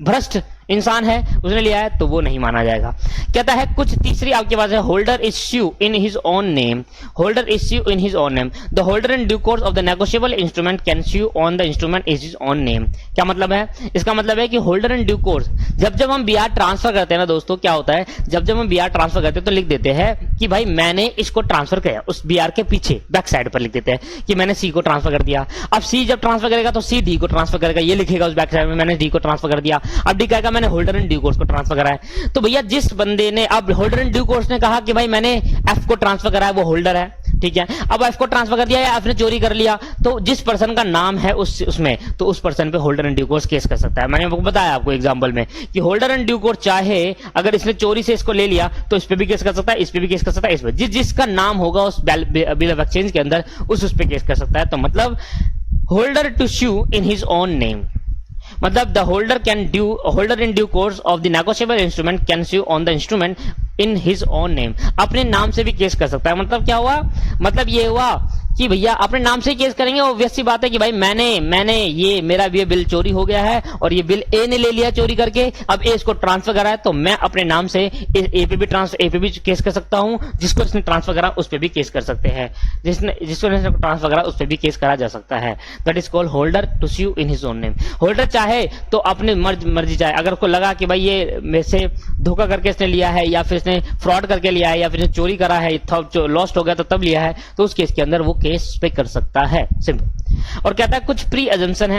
भ्रष्ट इंसान है उसने लिया है, तो वो नहीं माना जाएगा। कहता है कुछ तीसरी आपके पास है, holder issue in his own name, holder issue in his own name, the holder in due course of the negotiable instrument can issue on the instrument is his own name. क्या मतलब है? इसका मतलब है कि होल्डर इन ड्यू कोर्स, जब हम बीआर ट्रांसफर करते हैं ना दोस्तों, क्या होता है, जब हम बीआर ट्रांसफर करते हैं तो लिख देते हैं कि भाई मैंने इसको ट्रांसफर किया, उस बीआर के पीछे बैक साइड पर लिख देते हैं कि मैंने सी को ट्रांसफर कर दिया। अब सी जब ट्रांसफर करेगा तो सी डी को ट्रांसफर करेगा, ये लिखेगा उस बैक साइड में मैंने डी को ट्रांसफर कर दिया। अब डी कहेगा मैंने होल्डर इन ड्यू कोर्स को ट्रांसफर करा है। तो भैया जिस बंदे ने, अब होल्डर इन ड्यू कोर्स ने कहा कि भाई मैंने एफ को ट्रांसफर करा है, वो होल्डर है, ठीक है। अब एफ को ट्रांसफर कर दिया या एफ ने चोरी कर लिया, तो जिस पर्सन का नाम है उसमें, तो उस पर्सन पे holder in due course case कर सकता है। मैंने आपको बताया आपको एग्जांपल में कि होल्डर इन ड्यू कोर्स चाहे अगर इसने चोरी से इसको ले लिया तो इस पे भी केस कर सकता है, इस पे भी केस कर सकता है, इस पे जिसका नाम होगा उस बिल ऑफ एक्सचेंज के अंदर उस पे केस कर सकता है। तो मतलब holder to sue in his own name, मतलब the holder in due course of the negotiable instrument can sue on the instrument in his own name, अपने नाम से भी केस कर सकता है। मतलब क्या हुआ, मतलब ये हुआ कि भैया अपने नाम से केस करेंगे, ऑब्वियस सी बात है कि भाई मैंने ये मेरा ये बिल चोरी हो गया है और ये बिल ए ने ले लिया चोरी करके, अब ए इसको ट्रांसफर करा है, तो मैं अपने नाम से ए पे भी केस कर सकता हूं, जिसको इसने ट्रांसफर करा उस पे भी केस कर सकते हैं, जिसको ट्रांसफर करा उस पे भी केस करा जा सकता है। That is called holder to sue in his own name. Holder चाहे तो अपने मर्जी चाहे, अगर उसको लगा कि भाई ये मेरे से धोखा करके इसने लिया है या फिर इसने फ्रॉड करके लिया है या फिर चोरी करा है, लॉस्ट हो गया तो तब लिया है, तो उस केस के अंदर वो केस पे कर सकता है, सिंपल। और कहता है कुछ प्री अजम्पशन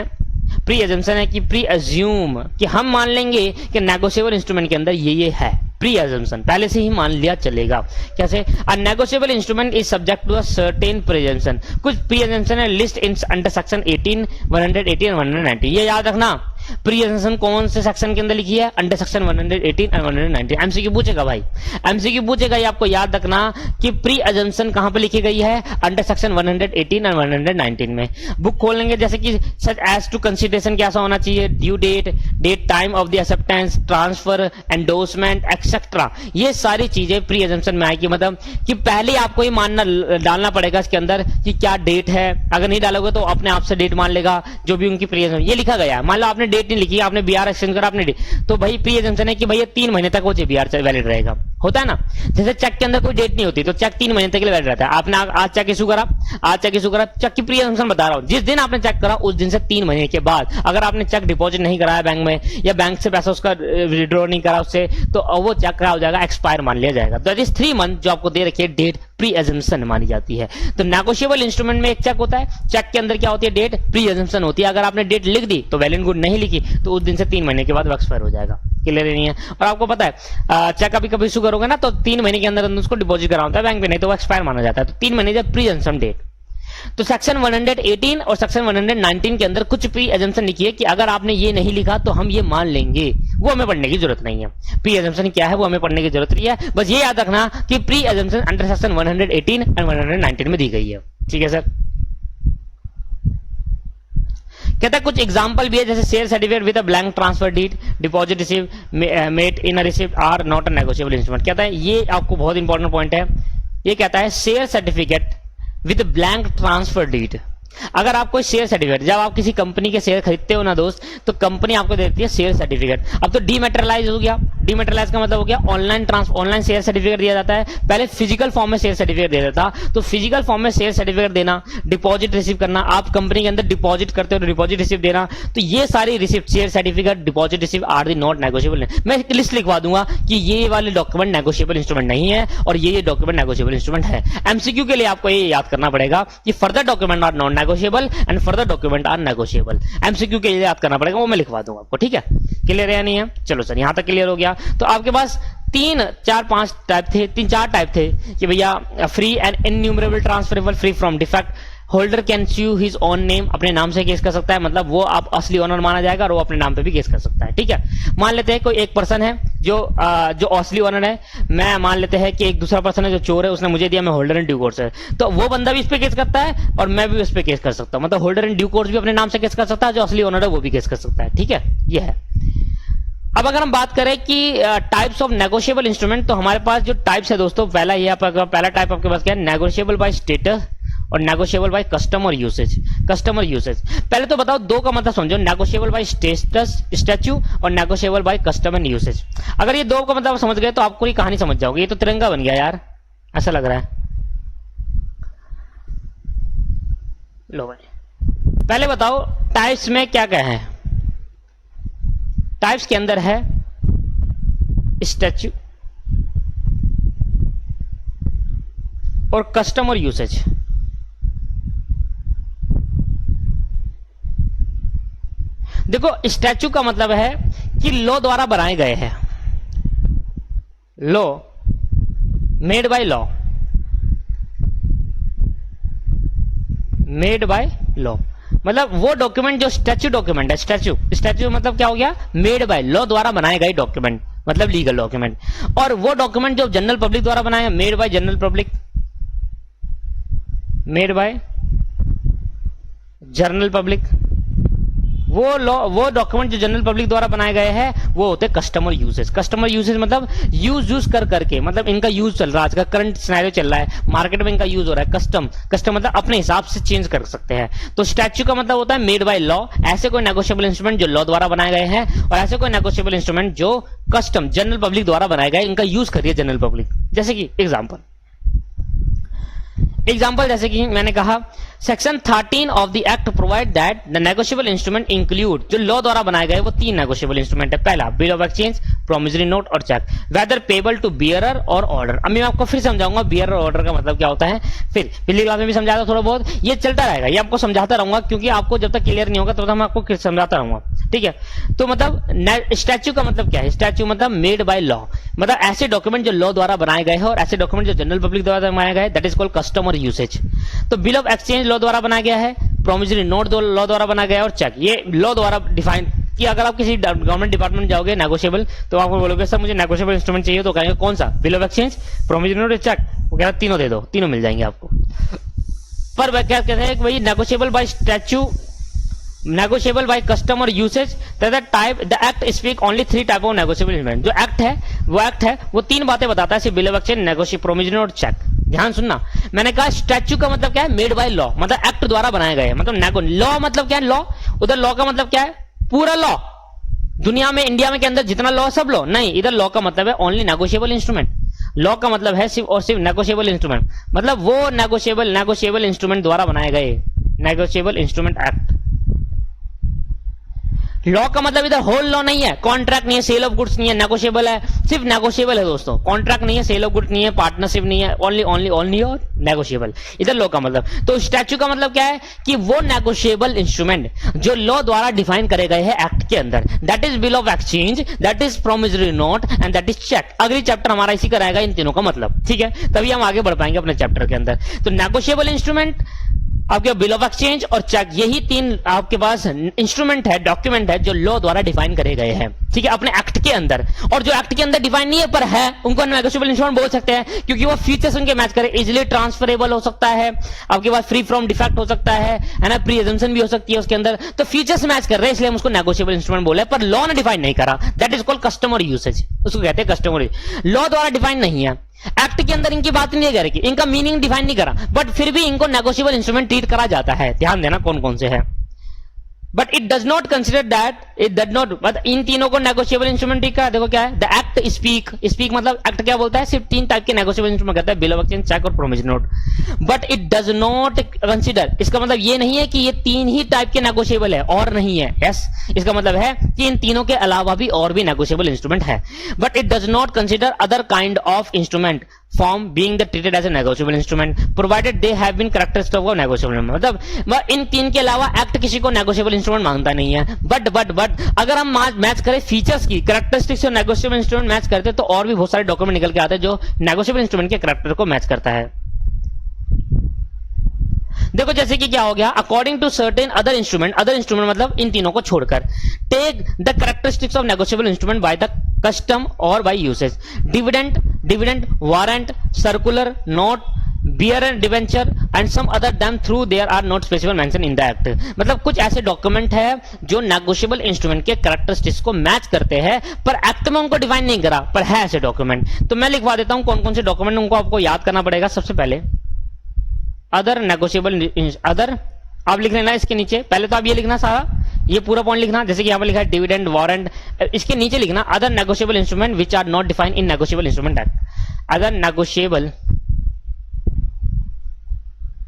है कि प्री अज्यूम कि हम मान लेंगे कि नेगोशिएबल इंस्ट्रूमेंट के अंदर ये है, प्री अजम्पशन पहले से ही मान लिया चलेगा। कैसे? A negotiable instrument is subject to a certain presumption. कुछ प्री अजम्पशन है लिस्ट इन अंडर सेक्शन 18, 118 और 190। ये याद रखना, प्री अजम्पशन कौन से सेक्शन के अंदर लिखी है? अंडर सेक्शन 118 और 190। एमसीक्यू पूछेगा भाई, एमसीक्यू पूछेगा, ये आपको याद रखना कि प्री अजम्पशन कहां पे लिखी गई है? अंडर सेक्शन 118 और 119 में। बुक खोलेंगे जैसे कि सच एज टू कंसीडरेशन कैसा होना चाहिए, due date time of the acceptance, transfer, endorsement etcetera, ये सारी चीजें प्री अजम्पशन में आएगी। मतलब कि पहले आपको ये मानना डालना पड़ेगा इसके अंदर कि क्या डेट है, अगर नहीं डालोगे तो अपने आप से डेट मान लेगा जो भी उनकी प्री अजम्पशन। ये लिखा गया है, मान लो आपने डेट नहीं लिखी, आपने बीआर एक्सचेंज करा, आपने तो भाई प्री अजम्पशन है कि भाई ये 3 महीने तक वो बीआर वैलिड रहेगा, होता है ना। जैसे चेक के अंदर कोई डेट नहीं होती तो चेक 3 महीने तक के लिए वैलिड रहता है। आपने आज चेक इशू करा, चेक की प्री अजम्पशन बता रहा हूं, जिस दिन आपने चेक करा उस दिन से 3 महीने के बाद अगर आपने चेक डिपॉजिट नहीं कराया बैंक में या बैंक से पैसा उसका विड्रॉ नहीं करा उससे, तो वो चेक करा हो जाएगा, एक्सपायर मान लिया जाएगा। दैट इज 3 मंथ जो आपको दे रखी है डेट, प्री अजम्पशन मानी जाती है। तो नेगोशिएबल इंस्ट्रूमेंट में एक चेक होता है, चेक के अंदर क्या होती है? डेट, प्री अजम्पशन होती है। अगर आपने डेट लिख दी तो वेल एंड गुड, नहीं लिखी तो उस दिन से 3 महीने के बाद एक्सपायर हो जाएगा। क्लियर नहीं है? और आपको पता है चेक कभी इशू करोगे ना तो 3 महीने के अंदर उसको डिपॉजिट कराना होता है बैंक में, नहीं तो वो एक्सपायर माना जाता है। तो 3 महीने जब प्री अजम्पशन डेट। तो सेक्शन 118 और सेक्शन 119 के अंदर कुछ प्री अजम्पशन लिखी है कि अगर आपने ये नहीं लिखा तो हम ये मान लेंगे, वो हमें पढ़ने की जरूरत नहीं है। प्री अजम्पशन क्या है वो हमें पढ़ने की जरूरत नहीं है, बस ये याद रखना कि pre assumption under section 118 and 119 में दी गई है। ठीक है सर। कहता है कुछ एग्जांपल भी है, जैसे share certificate with a blank transfer deed, deposit receive made in a receipt are not a negotiable instrument. कहता है ये आपको बहुत इंपॉर्टेंट पॉइंट है, ये कहता है share certificate with blank transfer deed. अगर आप कोई शेयर सर्टिफिकेट, जब आप किसी कंपनी के शेयर खरीदते हो ना दोस्त, तो कंपनी आपको देती है शेयर सर्टिफिकेट। अब तो डीमैटेरियलाइज हो गया, डीमैटेरियलाइज का मतलब हो गया ऑनलाइन शेयर सर्टिफिकेट दिया जाता है। पहले फिजिकल फॉर्म में शेयर सर्टिफिकेट दे देता, तो फिजिकल फॉर्म में शेयर सर्टिफिकेट देना, डिपॉजिट रिसीव करना, आप कंपनी के अंदर डिपॉजिट करते हो तो डिपॉजिट रिसीव देना, तो ये सारी receipt, share certificate, deposit receive are the not negotiable. मैं एक लिस्ट लिखवा दूंगा कि ये वाले डॉक्यूमेंट नेगोशिएबल इंस्ट्रूमेंट नहीं है और ये डॉक्यूमेंट नेगोशिएबल इंस्ट्रूमेंट है। एमसीक्यू के लिए आपको ये याद करना पड़ेगा कि further document are non negotiable and further document are negotiable. MCQ के लिए याद करना पड़ेगा, वो मैं लिखवा दूंगा आपको। ठीक है, क्लियर है या नहीं है? चलो सर, यहां तक क्लियर हो गया। तो आपके पास 3-4-5 टाइप थे, 3-4 टाइप थे कि भैया free and innumerable transferable, free from defect, holder can sue his own name, अपने नाम से केस कर सकता है, मतलब वो आप असली ओनर माना जाएगा और वो अपने नाम पे भी केस कर सकता है। ठीक है, मान लेते हैं कोई एक पर्सन है जो असली ओनर है, मैं मान लेते हैं कि एक दूसरा पर्सन है जो चोर है, उसने मुझे दिया, मैं होल्डर इन ड्यू कोर्स है, तो वो बंदा भी इस पे केस करता है और मैं भी इस पे केस कर सकता हूं। मतलब होल्डर इन ड्यू कोर्स भी अपने नाम से केस कर सकता है, जो असली ओनर है वो भी केस कर सकता है। ठीक है, ये है। अब अगर हम बात करें कि टाइप्स ऑफ नेगोशिएबल इंस्ट्रूमेंट, तो हमारे पास जो टाइप्स है दोस्तों, पहला ये पहला टाइप आपके पास क्या है? नेगोशिएबल बाय स्टेटस और negotiable by customer usage. Customer usage पहले तो बताओ, दो का मतलब समझो, नेगोशिएबल बाय स्टेटस स्टैच्यू और नेगोशिएबल बाय कस्टमर यूसेज। अगर ये दो का मतलब समझ गए तो आपको ये कहानी समझ जाओगे। ये तो तिरंगा बन गया यार, ऐसा लग रहा है। लो भाई, पहले बताओ टाइप्स में क्या क्या है? टाइप्स के अंदर है स्टैच्यू और कस्टमर यूसेज। देखो, स्टैच्यू का मतलब है कि लॉ द्वारा बनाए गए हैं, law made by law. Made by law, मतलब वो डॉक्यूमेंट जो स्टैच्यू डॉक्यूमेंट है, स्टैच्यू मतलब क्या हो गया, मेड बाय लॉ द्वारा बनाए गए डॉक्यूमेंट, मतलब लीगल डॉक्यूमेंट। और वो डॉक्यूमेंट जो जनरल पब्लिक द्वारा बनाया, made by general public, made by general public. वो डॉक्यूमेंट जो जनरल पब्लिक द्वारा बनाए गए हैं वो होते हैं कस्टमर यूजेस। कस्टमर यूजेस मतलब यूज कर करके, मतलब इनका यूज चल रहा है, आज का करंट सिनेरियो चल रहा है, मार्केट में इनका यूज हो रहा है। कस्टम मतलब अपने हिसाब से चेंज कर सकते हैं। तो स्टैच्यू का मतलब होता है मेड बाय लॉ, ऐसे कोई नेगोशिएबल इंस्ट्रूमेंट जो लॉ द्वारा बनाए गए हैं, और ऐसे कोई नेगोशिएबल इंस्ट्रूमेंट जो कस्टम जनरल पब्लिक द्वारा बनाए गए, इनका यूज करिए जनरल पब्लिक। जैसे कि एग्जाम्पल जैसे कि मैंने कहा, section 13 of the act provide that the negotiable instrument include, जो लॉ द्वारा बनाए गए वो 3 नेगोशिएबल इंस्ट्रूमेंट है। पहला bill of exchange, promissory note और cheque, whether payable to bearer और ऑर्डर। अब मैं आपको फिर समझाऊंगा बियरर और ऑर्डर का मतलब क्या होता है, फिर पिछली क्लास में भी समझाया था थोड़ा बहुत, ये चलता रहेगा, ये आपको समझाता रहूंगा, क्योंकि आपको जब तक क्लियर नहीं होगा तब तक मैं आपको समझाता रहूंगा, ठीक है। तो मतलब स्टैच्यू का मतलब क्या है, स्टैच्यू मतलब मेड बाय लॉ, मतलब ऐसे डॉक्यूमेंट जो लॉ द्वारा बनाए गए हैं, और ऐसे डॉक्यूमेंट जो जनरल पब्लिक द्वारा बनाए गए, that is called customer usage. तो बिल ऑफ एक्सचेंज लॉ द्वारा बनाया गया है, प्रोमिसरी नोट लॉ द्वारा बनाया गया है, और चेक ये लॉ द्वारा डिफाइन कि अगर आप किसी गवर्नमेंट डिपार्टमेंट जाओगे नेगोशिएबल, तो आपको बोलोगे सर मुझे नेगोशिएबल इंस्ट्रूमेंट चाहिए, तो कहेंगे कौन सा, bill of exchange, promissory note, cheque, वो कह रहा तीनों दे दो, तीनों मिल जाएंगे आपको। पर वह क्या कहते हैं कि भाई negotiable by statute, negotiable by customer usage, the act speak only 3 type of negotiable instrument. जो एक्ट है वो 3 बातें बताता है, bill of exchange, negotiable, promissory note, cheque. ध्यान सुनना, मैंने कहा स्टैच्यू का मतलब क्या है, मेड बाय लॉ, मतलब एक्ट द्वारा बनाए गए, मतलब लॉ मतलब क्या है, लॉ, उधर लॉ का मतलब क्या है, पूरा लॉ, दुनिया में इंडिया में के अंदर जितना लॉ सब लॉ नहीं, इधर लॉ का मतलब है ओनली नेगोशिएबल इंस्ट्रूमेंट। लॉ का मतलब है सिर्फ और सिर्फ नेगोशिएबल इंस्ट्रूमेंट, मतलब वो नेगोशिएबल इंस्ट्रूमेंट द्वारा बनाए गए, नेगोशिएबल इंस्ट्रूमेंट एक्ट। लॉ का मतलब इधर होल लॉ नहीं है, कॉन्ट्रैक्ट नहीं है, सेल ऑफ गुड्स नहीं है, नेगोशिएबल है, सिर्फ नेगोशिएबल है दोस्तों, कॉन्ट्रैक्ट नहीं है, सेल ऑफ गुड्स नहीं है, पार्टनरशिप नहीं है, ओनली और नेगोशिएबल, इधर लॉ का मतलब। तो स्टैच्यू का मतलब क्या है कि वो नेगोशिएबल इंस्ट्रूमेंट जो लॉ द्वारा डिफाइन करे गए हैं एक्ट के अंदर, that is bill of exchange, that is promissory note and that is cheque. अगली चैप्टर हमारा इसी का रहेगा, इन तीनों का मतलब, ठीक है, तभी हम आगे बढ़ पाएंगे अपने चैप्टर के अंदर। तो नेगोशिएबल इंस्ट्रूमेंट, आपके बिल ऑफ एक्सचेंज और चेक, यही 3 आपके पास इंस्ट्रूमेंट है, डॉक्यूमेंट है जो लॉ द्वारा डिफाइन करे गए हैं, ठीक है, अपने एक्ट के अंदर। और जो एक्ट के अंदर डिफाइन नहीं है पर है, उनको नेगोशिएबल इंस्ट्रूमेंट बोल सकते हैं, क्योंकि वो फीचर्स उनके मैच करे, इजीली ट्रांसफरेबल हो सकता है, आपके पास फ्री फ्रॉम डिफेक्ट हो सकता है ना, प्री एजम्पशन भी हो सकती है उसके अंदर, तो फीचर्स मैच कर रहे हैं, इसलिए हम उसको नेगोशिएबल इंस्ट्रूमेंट बोले, पर लॉ ने डिफाइन नहीं करा, that is called customer usage, उसको कहते हैं कस्टमर। लॉ द्वारा डिफाइन नहीं है, एक्ट के अंदर इनकी बात नहीं करेगी, इनका मीनिंग डिफाइन नहीं करा, बट फिर भी इनको नेगोशिएबल इंस्ट्रूमेंट ट्रीट करा जाता है। ध्यान देना कौन कौन से है, but it does not consider that, it does not, मतलब इन तीनों को नेगोशिएबल इंस्ट्रूमेंट ठीक है। देखो क्या है, द एक्ट स्पीक मतलब एक्ट क्या बोलता है, सिर्फ 3 टाइप के नेगोशिएबल इंस्ट्रूमेंट कहता है, बिल ऑफ एक्सचेंज, चेक और promissory note, but it does not consider, इसका मतलब ये नहीं है कि ये 3 ही टाइप के नेगोशिएबल है और नहीं है, यस, इसका मतलब है कि इन तीनों के अलावा भी और भी नेगोशिएबल इंस्ट्रूमेंट है, but it does not consider other kind of instrument form being the treated as a negotiable instrument provided they have been characteristic of negotiable, मतलब इन 3 के अलावा एक्ट किसी को नेगोशिएबल इंस्ट्रूमेंट मानता नहीं है, बट अगर हम मैच करें फीचर्स की, कैरेक्टरिस्टिक्स और नेगोशिएबल इंस्ट्रूमेंट मैच करते तो और भी बहुत सारे डॉक्यूमेंट निकल के आते हैं जो नेगोशिएबल इंस्ट्रूमेंट के कैरेक्टर को मैच करता है। देखो जैसे कि क्या हो गया, according to certain other instrument मतलब इन तीनों को छोड़कर, take the characteristics of negotiable instrument by the custom और by usage, dividend, warrant, circular, note, bearer and debenture and some other them through there are not specific mention in the act. मतलब कुछ ऐसे डॉक्यूमेंट है जो नेगोशिएबल इंस्ट्रूमेंट के कैरेक्टरिस्टिक्स को मैच करते हैं, पर एक्ट में उनको डिफाइन नहीं करा, पर है ऐसे डॉक्यूमेंट। तो मैं लिखवा देता हूं कौन कौन से डॉक्यूमेंट, उनको आपको याद करना पड़ेगा। सबसे पहले अदर नेगोशिएबल, अदर आप लिख लेना इसके नीचे, पहले तो आप ये लिखना सारा, ये पूरा पॉइंट लिखना, जैसे कि यहां पर लिखा है डिविडेंड, वारंट, इसके नीचे लिखना other negotiable instrument which are not defined in negotiable instrument act, other negotiable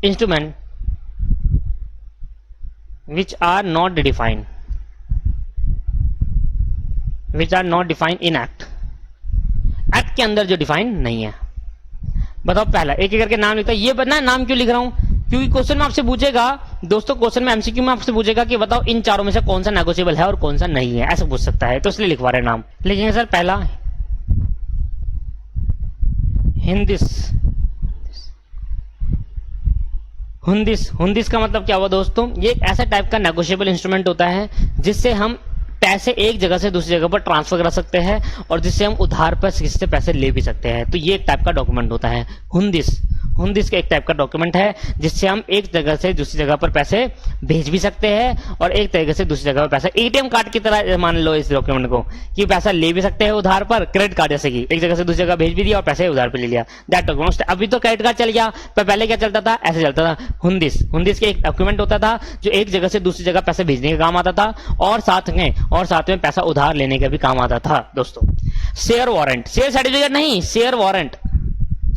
instrument which are not defined in act के अंदर जो डिफाइन नहीं है। बताओ पहला, एक एक करके नाम लिखता है, ये बताना नाम क्यों लिख रहा हूं, क्योंकि क्वेश्चन में आपसे पूछेगा दोस्तों, क्वेश्चन में एमसीक्यू में आपसे पूछेगा कि बताओ इन चारों में से कौन सा नेगोशिएबल है और कौन सा नहीं है, ऐसा पूछ सकता है, तो इसलिए लिखवा रहे नाम। लिखेंगे सर पहला हिंदिस हुंदिस का मतलब क्या हुआ दोस्तों, ये एक ऐसा टाइप का नेगोशिएबल इंस्ट्रूमेंट होता है जिससे हम पैसे एक जगह से दूसरी जगह पर ट्रांसफर करा सकते हैं और जिससे हम उधार पर किसी से पैसे ले भी सकते हैं। तो ये एक टाइप का डॉक्यूमेंट होता है हुंदिस का एक टाइप का डॉक्यूमेंट है जिससे हम एक जगह से दूसरी जगह पर पैसे भेज भी सकते हैं और एक तरीके से दूसरी जगह पर पैसा, एटीएम कार्ड की तरह मान लो इस डॉक्यूमेंट को, कि पैसा ले भी सकते हैं उधार पर, क्रेडिट कार्ड जैसे कि एक जगह से दूसरी जगह भेज भी दिया और पैसे उधार पर ले लिया, दैट डॉक्यूमेंट। अभी तो क्रेडिट कार्ड चल गया, पर पहले क्या चलता था, ऐसे चलता था। हुंदिस के एक डॉक्यूमेंट होता था जो एक जगह से दूसरी जगह पैसे भेजने का काम आता था और साथ में पैसा उधार लेने का भी काम आता था दोस्तों। शेयर वारंट, शेयर सर्टिफिकेट नहीं, share warrant,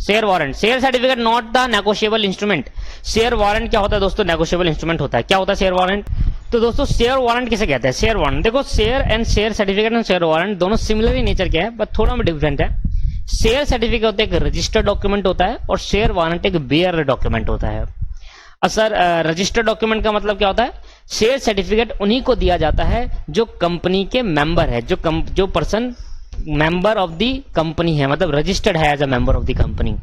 share certificate not the negotiable instrument. Share warrant क्या होता है दोस्तों, नेगोशिएबल इंस्ट्रूमेंट होता है। क्या होता है शेयर वारंट, तो दोस्तों शेयर वारंट किसे कहते हैं, शेयर वारंट, देखो share and share certificate and share warrant दोनों सिमिलर ही नेचर के हैं बट थोड़ा में डिफरेंट है। शेयर सर्टिफिकेट होता है एक रजिस्टर्ड डॉक्यूमेंट होता है और शेयर वारंट एक बेयर डॉक्यूमेंट होता है। सर रजिस्टर्ड डॉक्यूमेंट का मतलब क्या होता है, शेयर सर्टिफिकेट उन्हीं को दिया जाता है जो कंपनी के मेंबर है, जो person member of the company है, मतलब रजिस्टर्ड है as a member of the company.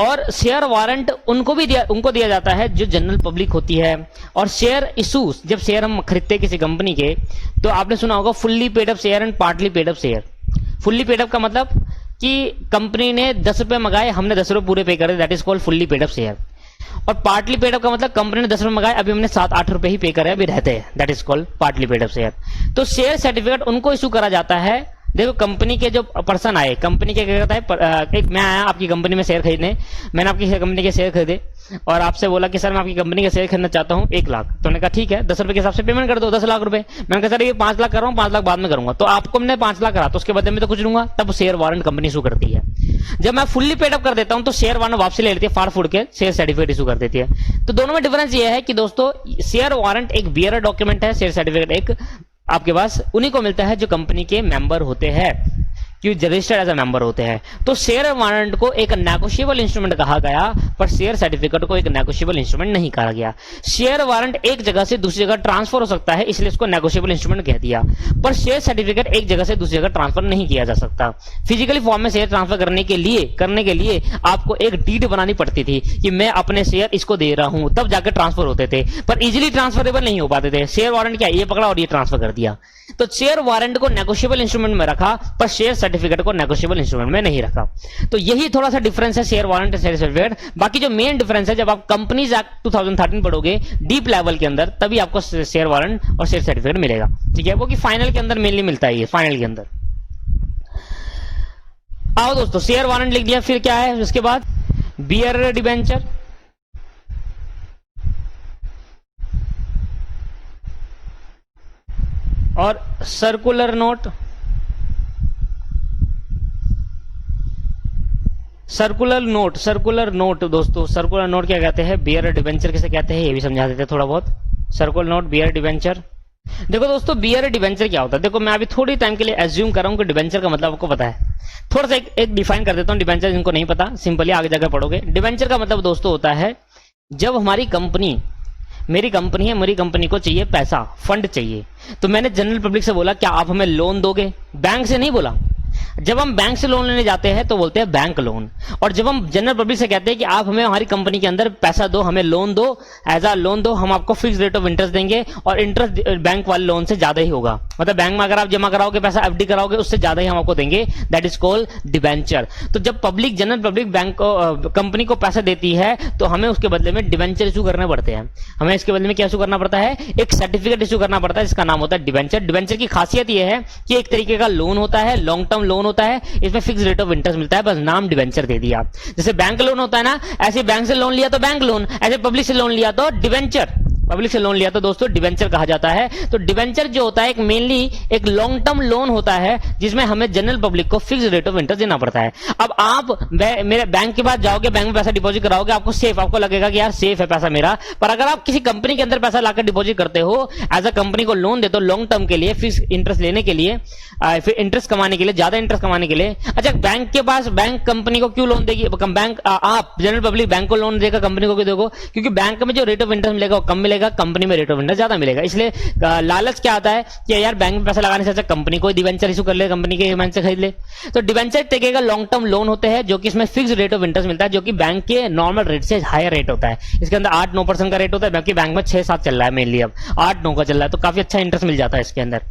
और शेयर वारंट उनको दिया जाता है जो जनरल पब्लिक होती है। और शेयर इशूज, जब शेयर हम खरीदते हैं किसी कंपनी के, तो आपने सुना होगा fully paid up share and partly paid up share. Fully paid up का मतलब कि कंपनी ने 10 रुपए मंगाए, हमने 10 रुपए पूरे पे करे, that is called fully paid up share. और पार्टली पेड अप का मतलब कंपनी ने 10 रुपए मंगाए, अभी हमने 7-8 रुपए ही पे करे अभी रहते हैं, that is called partly paid up share. तो शेयर सर्टिफिकेट उनको इशू करा जाता है, देखो कंपनी के जो पर्सन आए, कंपनी के क्या कहता है, मैं आया आपकी कंपनी में शेयर खरीदने, मैंने आपकी कंपनी के शेयर खरीदे और आपसे बोला कि सर मैं आपकी कंपनी के शेयर खरीदना चाहता हूँ 1 लाख। तो मैंने कहा ठीक है 10 रुपए के हिसाब से पेमेंट कर दो, 10 लाख रुपए। मैंने कहा सर ये 5 लाख कर रहा हूँ, 5 लाख बाद में करूंगा। तो आपको मैंने 5 लाख करा तो उसके बदले में तो कुछ लूंगा, तब शेयर वारंट कंपनी इशू करती है। जब मैं फुल्ली पेड अप कर देता हूं तो शेयर वारंट वापसी ले लेती है, फाड़ फूड़ के शेयर सर्टिफिकेट इशू कर देती है। तो दोनों में डिफरेंस ये है कि दोस्तों शेयर वारंट एक बियरर डॉक्यूमेंट है, शेयर सर्टिफिकेट एक आपके पास उन्हीं को मिलता है जो कंपनी के मेंबर होते हैं, कि रजिस्टर्ड एज अ मेंबर होते हैं। तो शेयर वारंट को एक नेगोशिएबल इंस्ट्रूमेंट कहा गया पर शेयर सर्टिफिकेट को एक नेगोशिएबल इंस्ट्रूमेंट नहीं कहा गया। शेयर वारंट एक जगह से दूसरी जगह ट्रांसफर हो सकता है इसलिए इसको नेगोशिएबल इंस्ट्रूमेंट कह दिया, पर शेयर सर्टिफिकेट एक जगह से दूसरी जगह ट्रांसफर नहीं किया जा सकता। फिजिकली फॉर्म में शेयर ट्रांसफर करने के लिए आपको एक डीड बनानी पड़ती थी कि मैं अपने शेयर इसको दे रहा हूं, तब जाकर ट्रांसफर होते थे, पर इजीली ट्रांसफरेबल नहीं हो पाते थे। शेयर वारंट क्या, ये पकड़ा और ये ट्रांसफर कर दिया। तो शेयर वारंट को नेगोशिएबल इंस्ट्रूमेंट में रखा पर शेयर सर्टिफिकेट को नेगोशिएबल इंस्ट्रूमेंट में नहीं रखा। तो यही थोड़ा सा डिफरेंस है शेयर वारंट और शेयर सर्टिफिकेट। बाकी जो मेन डिफरेंस है, जब आप कंपनीज एक्ट 2013 पढ़ोगे डीप लेवल के अंदर, तभी आपको शेयर वारंट और शेयर सर्टिफिकेट मिलेगा, ठीक है। वो कि फाइनल के अंदर मेनली मिलता है, ये फाइनल के अंदर। आओ दोस्तों, शेयर वारंट लिख दिया, फिर क्या है उसके बाद, बियरर डिबेंचर, और सर्कुलर नोट। सर्कुलर नोट दोस्तों, सर्कुलर नोट क्या कहते हैं, बियरर डिबेंचर किसे कहते हैं ये भी समझा देते हैं थोड़ा बहुत। Circular note, bearer debenture. देखो दोस्तों बियरर डिबेंचर क्या होता है, देखो मैं अभी थोड़ी टाइम के लिए एज्यूम कर रहा हूं कि डिबेंचर का मतलब आपको पता है। थोड़ा सा एक डिफाइन कर देता हूं डिबेंचर, जिनको नहीं पता सिंपली आगे जाकर पढ़ोगे। डिबेंचर का मतलब दोस्तों होता है जब हमारी कंपनी, मेरी कंपनी है, मेरी कंपनी को चाहिए पैसा, फंड चाहिए, तो मैंने जनरल पब्लिक से बोला क्या आप हमें लोन दोगे, बैंक से नहीं बोला। जब हम बैंक से लोन लेने जाते हैं तो बोलते हैं बैंक लोन, और जब हम जनरल पब्लिक से कहते हैं कि आप हमें हमारी कंपनी के अंदर पैसा दो, हमें लोन दो, एज अ लोन दो, हम आपको फिक्स रेट ऑफ इंटरेस्ट देंगे और इंटरेस्ट बैंक वाले लोन से ज्यादा ही होगा, मतलब बैंक में अगर आप जमा कराओगे पैसा, एफडी कराओगे, उससे ज्यादा ही हम आपको देंगे, दैट इज कॉल्ड डिबेंचर। तो जब पब्लिक, जनरल पब्लिक बैंक को, कंपनी को पैसा देती है तो हमें उसके बदले में डिबेंचर इशू करने पड़ते हैं। हमें इसके बदले में क्या इशू करना पड़ता है, एक सर्टिफिकेट इशू करना पड़ता है जिसका नाम होता है डिबेंचर। डिबेंचर की खासियत यह है कि एक तरीके का लोन होता है, लॉन्ग टर्म लोन होता है, इसमें फिक्स रेट ऑफ इंटरेस्ट मिलता है, बस नाम डिबेंचर दे दिया। जैसे बैंक लोन होता है ना, ऐसे बैंक से लोन लिया तो बैंक लोन, ऐसे पब्लिक से लोन लिया तो डिबेंचर, पब्लिक से लोन लिया तो दोस्तों डिबेंचर कहा जाता है। तो डिबेंचर जो होता है एक मेनली एक लॉन्ग टर्म लोन होता है जिसमें हमें जनरल पब्लिक को फिक्स रेट ऑफ इंटरेस्ट देना पड़ता है। अब आप मेरे बैंक के पास जाओगे, बैंक में पैसा डिपॉजिट कराओगे, आपको सेफ, आपको लगेगा कि यार सेफ है पैसा मेरा, पर अगर आप किसी कंपनी के अंदर पैसा लाकर डिपॉजिट करते हो, एज अ कंपनी को लोन देते हो लॉन्ग टर्म के लिए, फिक्स इंटरेस्ट लेने के लिए, फिर इंटरेस्ट कमाने के लिए, ज्यादा इंटरेस्ट कमाने के लिए। अच्छा बैंक के पास, बैंक कंपनी को क्यों लोन देगी, बैंक आप जनरल पब्लिक बैंक को लोन देगा, कंपनी को क्यों दोगे, क्योंकि बैंक में जो रेट ऑफ इंटरेस्ट मिलेगा वो कम मिलेगा मिलेगा, कंपनी में रेट ऑफ इंटरेस्ट ज्यादा मिलेगा। इसलिए लालच क्या आता है कि यार बैंक में पैसा लगाने से अच्छा कंपनी को डिवेंचर इशू कर ले, कंपनी के डिवेंचर खरीद ले। तो डिवेंचर टेकेगा लॉन्ग टर्म लोन होते हैं जो कि इसमें फिक्स रेट ऑफ इंटरेस्ट मिलता है, जो कि बैंक के नॉर्मल रेट से हायर रेट होता है। इसके अंदर 8-9% का रेट होता है, बाकी बैंक में 6-7 चल रहा है मेनली, अब 8-9 का चल रहा है, तो काफी अच्छा इंटरेस्ट मिल जाता है इसके अंदर।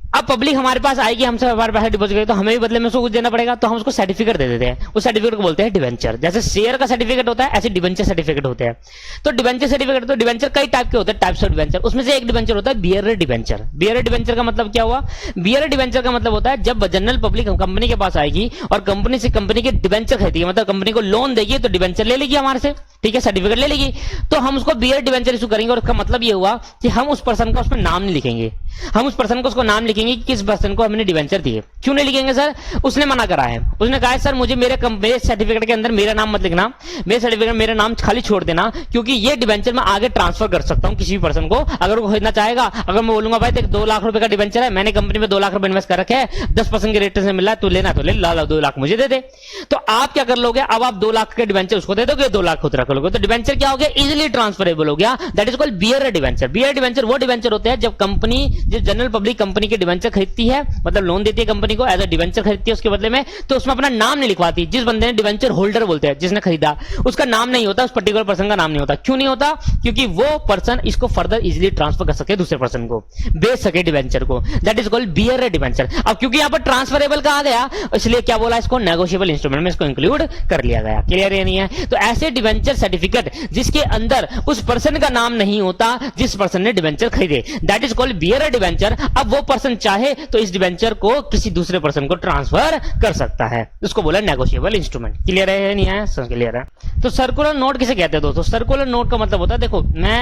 अब पब्लिक हमारे पास आएगी, हमसे हमारे पैसे डिपॉजिट करेगी, तो हमें भी बदले में उसको कुछ देना पड़ेगा, तो हम उसको सर्टिफिकेट दे देते हैं। उस सर्टिफिकेट को बोलते हैं डिवेंचर। जैसे शेयर का सर्टिफिकेट होता है, ऐसे डिवेंचर सर्टिफिकेट होते हैं। तो डिवेंचर सर्टिफिकेट, तो डिवेंचर कई टाइप के होते हैं, टाइप्स ऑफ डिवेंचर। उसमें से एक डिवेंचर होता है बियरर डिवेंचर। बियरर डिवेंचर का मतलब क्या हुआ? बियरर डिवेंचर का मतलब होता है जब जनरल पब्लिक कंपनी के पास आएगी और कंपनी से कंपनी के डिवेंचर खरीदेगी, मतलब कंपनी को लोन देगी तो डिवेंचर ले लेगी हमारे से, ठीक है, सर्टिफिकेट ले लेगी, तो हम उसको बियर डिवेंचर इशू करेंगे। और उसका मतलब ये हुआ कि हम उस पर्सन का उसमें नाम नहीं लिखेंगे, हम उस पर्सन को उसको नाम लिखेंगे कि किस पर्सन को हमने डिवेंचर दिए। क्यों नहीं लिखेंगे सर? उसने मना करा है, उसने कहा है सर मुझे मेरे सर्टिफिकेट के अंदर मेरा नाम मत लिखना, मेरे सर्टिफिकेट में मेरा नाम खाली छोड़ देना, क्योंकि ये डिवेंचर मैं आगे ट्रांसफर कर सकता हूं किसी भी पर्सन को अगर वो खरीदना चाहेगा। अगर मैं बोलूंगा भाई देख 2 लाख रुपए का डिवेंचर है, मैंने कंपनी में 2 लाख रुपए इन्वेस्ट कर रखे हैं, 10% के रेट से मिल रहा है, तू लेना तो ले, ला 2 लाख मुझे दे दे। तो आप क्या कर लोगे? अब आप 2 लाख के डिवेंचर उसको दे दोगे, 2 लाख खुद रख लोगे, तो डिवेंचर क्या हो गया? इजीली ट्रांसफरेबल हो गया। That is called bearer debenture. Bearer debenture वो डिवेंचर होते हैं जब कंपनी, जब जनरल पब्लिक कंपनी के डिवेंचर खरीदती है, मतलब लोन देती है कंपनी को, एज अ डिवेंचर खरीदती है उसके बदले में, तो उसमें अपना नाम नहीं लिखवाती। जिस बंदे ने डिवेंचर होल्डर बोलते हैं, जिसने खरीदा, उसका नाम नहीं होता, उस पर्टिकुलर पर्सन का नाम नहीं होता। क्यों नहीं होता? क्योंकि वो पर्सन इसको फर्दर इजीली ट्रांसफर कर सके, दूसरे पर्सन को बेच सके डिवेंचर को। That is called bearer debenture. अब क्योंकि यहां पर ट्रांसफरेबल कहा गया, इसलिए क्या बोला इसको? नेगोशिएबल इंस्ट्रूमेंट में इसको इंक्लूड कर लिया गया। क्लियर है नहीं है? तो ऐसे डिवेंचर सर्टिफिकेट जिसके अंदर उस पर्सन का नाम नहीं होता जिस पर्सन ने डिवेंचर खरीदे, that is called bearer debenture. अब वो पर्सन चाहे तो इस डिवेंचर को किसी दूसरे पर्सन को ट्रांसफर कर सकता है, उसको बोला नेगोशिएबल इंस्ट्रूमेंट। क्लियर है नहीं है? क्लियर है। तो सर्कुलर नोट किसे कहते हैं दोस्तों? सर्कुलर नोट का मतलब होता है, देखो मैं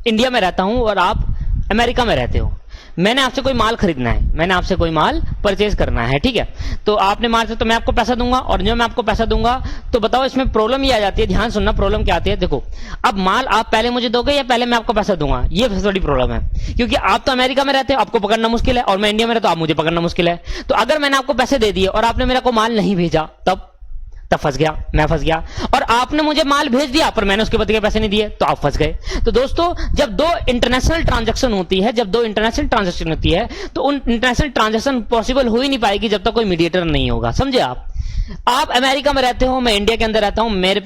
इंडिया में रहता हूं और आप अमेरिका में रहते हो, मैंने आपसे कोई माल खरीदना है, मैंने आपसे कोई माल परचेज करना है, ठीक है, तो आपने माल से, तो मैं आपको पैसा दूंगा, और जो मैं आपको पैसा दूंगा, तो बताओ इसमें प्रॉब्लम ये आ जाती है, ध्यान सुनना, प्रॉब्लम क्या आती है? देखो अब माल आप पहले मुझे दोगे या पहले मैं आपको पैसा दूंगा, ये सबसे बड़ी प्रॉब्लम है। क्योंकि आप तो अमेरिका में रहते हो, आपको पकड़ना मुश्किल है, और मैं इंडिया में रहता हूं, आप मुझे पकड़ना मुश्किल है। तो अगर मैंने आपको पैसे दे दिए और आपने मेरा को माल नहीं भेजा, तब फंस गया, मैं फंस गया। और आपने मुझे माल भेज दिया पर मैंने उसके बदले के पैसे नहीं दिए, तो आप फंस गए। तो दोस्तों जब दो इंटरनेशनल ट्रांजैक्शन होती है, तो उन इंटरनेशनल ट्रांजैक्शन पॉसिबल हो ही नहीं पाएगी जब तक कोई मीडिएटर नहीं होगा। समझे आप अमेरिका में रहते हो, मैं इंडिया के अंदर रहता हूं, मेरे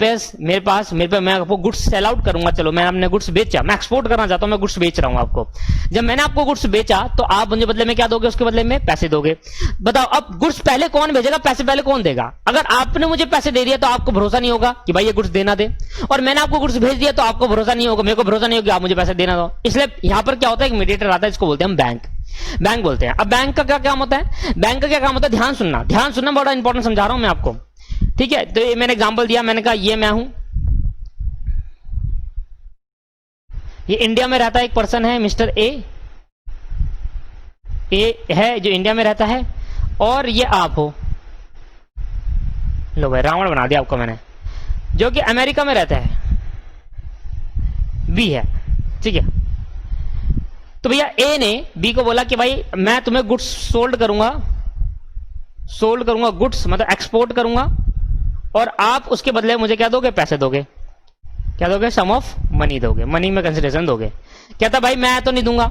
पास मैं आपको गुड्स सेल आउट करूंगा, चलो मैं आपने गुड्स बेचा, मैं एक्सपोर्ट करना चाहता हूं, मैं गुड्स बेच रहा हूं आपको। जब मैंने आपको गुड्स बेचा तो आप मुझे बदले में क्या दोगे? उसके बदले में पैसे दोगे। बताओ अब गुड्स पहले कौन भेजेगा, पैसे पहले कौन देगा? अगर आपने मुझे पैसे दे दिया तो आपको भरोसा नहीं होगा कि भाई ये गुड्स देना दे, और मैंने आपको गुड्स भेज दिया तो आपको भरोसा नहीं होगा, मेरे को भरोसा नहीं होगा आप मुझे पैसे देना दो। इसलिए यहां पर क्या होता है, एक मीडिएटर आता है, इसको बोलते हैं हम बैंक बोलते हैं। अब बैंक का क्या काम होता है? बैंक का क्या काम होता है? ध्यान सुनना, बड़ा इंपॉर्टेंट समझा रहा हूं मैं आपको, ठीक है। तो ये मैंने एग्जांपल दिया, मैंने कहा ये मैं हूं, ये इंडिया में रहता है एक पर्सन है, मिस्टर ए है जो इंडिया में रहता है, और ये आप हो, लो भाई रावण बना दिया आपको मैंने, जो कि अमेरिका में रहता है, बी है, ठीक है। तो भैया ए ने बी को बोला कि भाई मैं तुम्हें गुड्स सोल्ड करूंगा गुड्स मतलब एक्सपोर्ट करूंगा, और आप उसके बदले मुझे क्या दोगे? पैसे दोगे। क्या दोगे? सम ऑफ मनी दोगे, मनी में कंसिडरेशन दोगे। कहता भाई मैं तो नहीं दूंगा।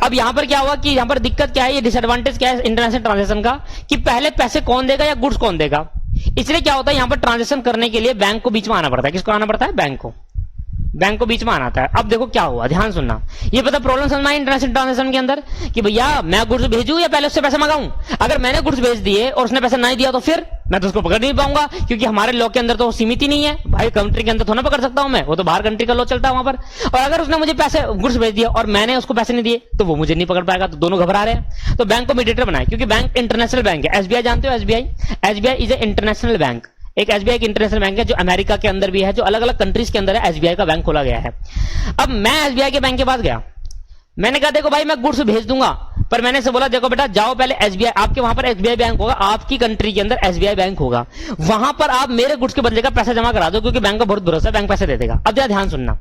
अब यहां पर क्या हुआ कि यहां पर दिक्कत क्या है, ये डिसएडवांटेज क्या है इंटरनेशनल ट्रांजैक्शन का, कि पहले पैसे कौन देगा या गुड्स कौन देगा। इसलिए क्या होता है, यहां पर ट्रांजैक्शन करने के लिए बैंक को बीच में आना पड़ता है। किसको आना पड़ता है? बैंक को बीच में आना था। अब देखो क्या हुआ, ध्यान सुनना, ये पता प्रॉब्लम समझना है इंटरनेशनल ट्रांजैक्शन के अंदर, कि भैया मैं गुड्स भेजूं या पहले उससे पैसे मंगाऊं। अगर मैंने गुड्स भेज दिए और उसने पैसा नहीं दिया तो फिर मैं तो उसको पकड़ नहीं पाऊंगा, क्योंकि हमारे लॉ के अंदर तो सीमित ही नहीं है भाई, कंट्री के अंदर थोड़ा ना पकड़ सकता हूं मैं, वो तो बाहर कंट्री का लॉ चलता है वहां पर। और अगर उसने मुझे पैसे गुड्स भेज दिया और मैंने उसको पैसे नहीं दिए तो वो मुझे नहीं पकड़ पाएगा, तो दोनों घबरा रहे हैं। तो बैंक को मीडिएटर बनाए, क्योंकि बैंक इंटरनेशनल बैंक है। एसबीआई जानते हो? SBI is a international bank. एक एसबीआई एक इंटरनेशनल बैंक है जो अमेरिका के अंदर भी है, जो अलग अलग कंट्रीज के अंदर है, एसबीआई का बैंक खोला गया है। अब मैं एसबीआई के बैंक के पास गया, मैंने कहा देखो भाई मैं गुड्स भेज दूंगा, पर मैंने से बोला देखो बेटा जाओ पहले एसबीआई, आपके वहां पर एसबीआई बैंक होगा, आपकी कंट्री के अंदर एसबीआई बैंक होगा, वहां पर आप मेरे गुड्स के बदले का पैसा जमा करा दो, क्योंकि बैंक का बहुत भरोसा है, बैंक पैसे दे देगा। अब जरा ध्यान सुनना,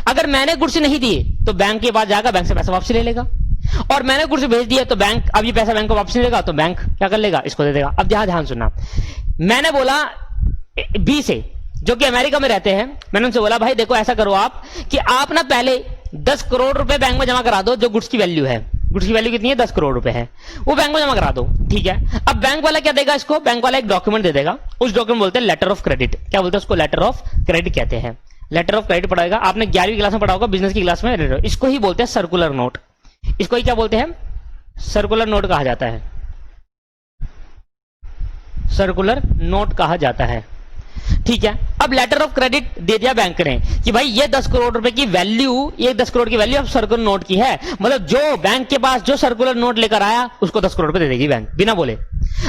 अगर मैंने गुड्स नहीं दिए तो बैंक के पास जाएगा, बैंक से पैसा वापस ले लेगा, और मैंने गुड्स भेज दिया तो बैंक, अब ये पैसा बैंक को वापस नहीं लेगा, तो बैंक क्या कर लेगा? इसको दे देगा। अब ध्यान सुनना, मैंने बोला बी से जो कि अमेरिका में रहते हैं। मैंने उनसे बोला भाई देखो ऐसा करो आप कि आप ना पहले 10 करोड़ रुपए बैंक में जमा करा दो, जो गुड्स की वैल्यू है, गुड्स की वैल्यू कितनी है 10 करोड़ रुपए है, वो बैंक में जमा करा दो, ठीक है। अब बैंक वाला क्या देगा इसको, बैंक वाला एक डॉक्यूमेंट दे देगा, उस डॉक्यूमेंट बोलते हैं लेटर ऑफ क्रेडिट। क्या बोलते हैं उसको, लेटर ऑफ क्रेडिट कहते हैं। लेटर ऑफ क्रेडिट पढ़ाएगा आपने 11वीं क्लास में पढ़ा होगा, बिजनेस की क्लास में। इसको ही बोलते हैं सर्कुलर नोट, इसको ही क्या बोलते हैं, सर्कुलर नोट कहा जाता है, सर्कुलर नोट कहा जाता है, ठीक है। अब लेटर ऑफ क्रेडिट दे दिया बैंक ने कि भाई ये 10 करोड़ रुपए की वैल्यू, ये 10 करोड़ की वैल्यू अब सर्कुलर नोट की है, मतलब जो बैंक के पास जो सर्कुलर नोट लेकर आया उसको 10 करोड़ रुपए दे देगी बैंक बिना बोले।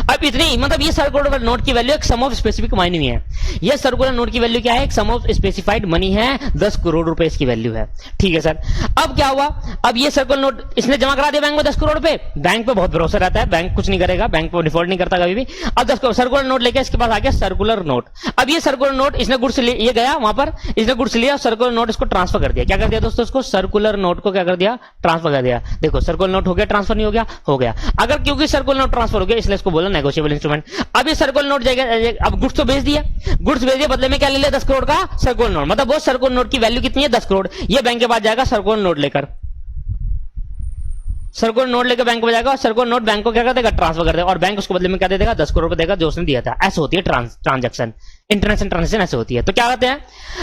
अब इतनी, मतलब ये सर्कुलर नोट की वैल्यू एक सम ऑफ स्पेसिफिक मनी में है। ये सर्कुलर नोट की वैल्यू क्या है, एक सम ऑफ स्पेसिफाइड मनी है, 10 करोड़ रुपए इसकी वैल्यू है, ठीक है सर। अब क्या हुआ, अब ये सर्कुलर नोट इसने जमा करा दिया बैंक में 10 करोड़ रुपए, बैंक पे बहुत भरोसा रहता है, बैंक कुछ नहीं करेगा, बैंक पे डिफॉल्ट नहीं करता कभी भी। अब 10 करोड़ सर्कुलर नोट लेके इसके पास आ गया सर्कुलर नोट। अब ये सर्कुलर नोट इसने गुड्स ले, ये गया वहां पर, इसने गुड्स लिया, सर्कुलर नोट इसको ट्रांसफर कर दिया। क्या कर दिया दोस्तों, इसको सर्कुलर नोट को क्या कर दिया, ट्रांसफर कर दिया। देखो सर्कुलर नोट हो गया, ट्रांसफर नहीं हो गया, हो गया। अगर क्योंकि सर्कुलर नोट ट्रांसफर हो गया इसलिए इसको बोला नेगोशिएबल इंस्ट्रूमेंट। अब ये सर्कुलर नोट जाएगा, अब गुड्स तो भेज दिया, गुड्स भेज दिया, बदले में क्या ले लिया 10 करोड़ का सर्कुलर नोट, मतलब वो सर्कुलर नोट की वैल्यू कितनी है 10 करोड़। ये बैंक के पास जाएगा सर्कुलर नोट लेकर, सर्कुलर नोट लेकर बैंक में जाएगा और सर्कुलर नोट बैंक को क्या कर देगा, ट्रांसफर कर देगा, और बैंक उसको बदले में क्या दे देगा 10 करोड़ रुपए देगा जो उसने दिया था। ऐसे होती है ट्रांजैक्शन, इंटरनेशनल ट्रांजेक्शन ऐसे होती है। तो क्या कहते हैं,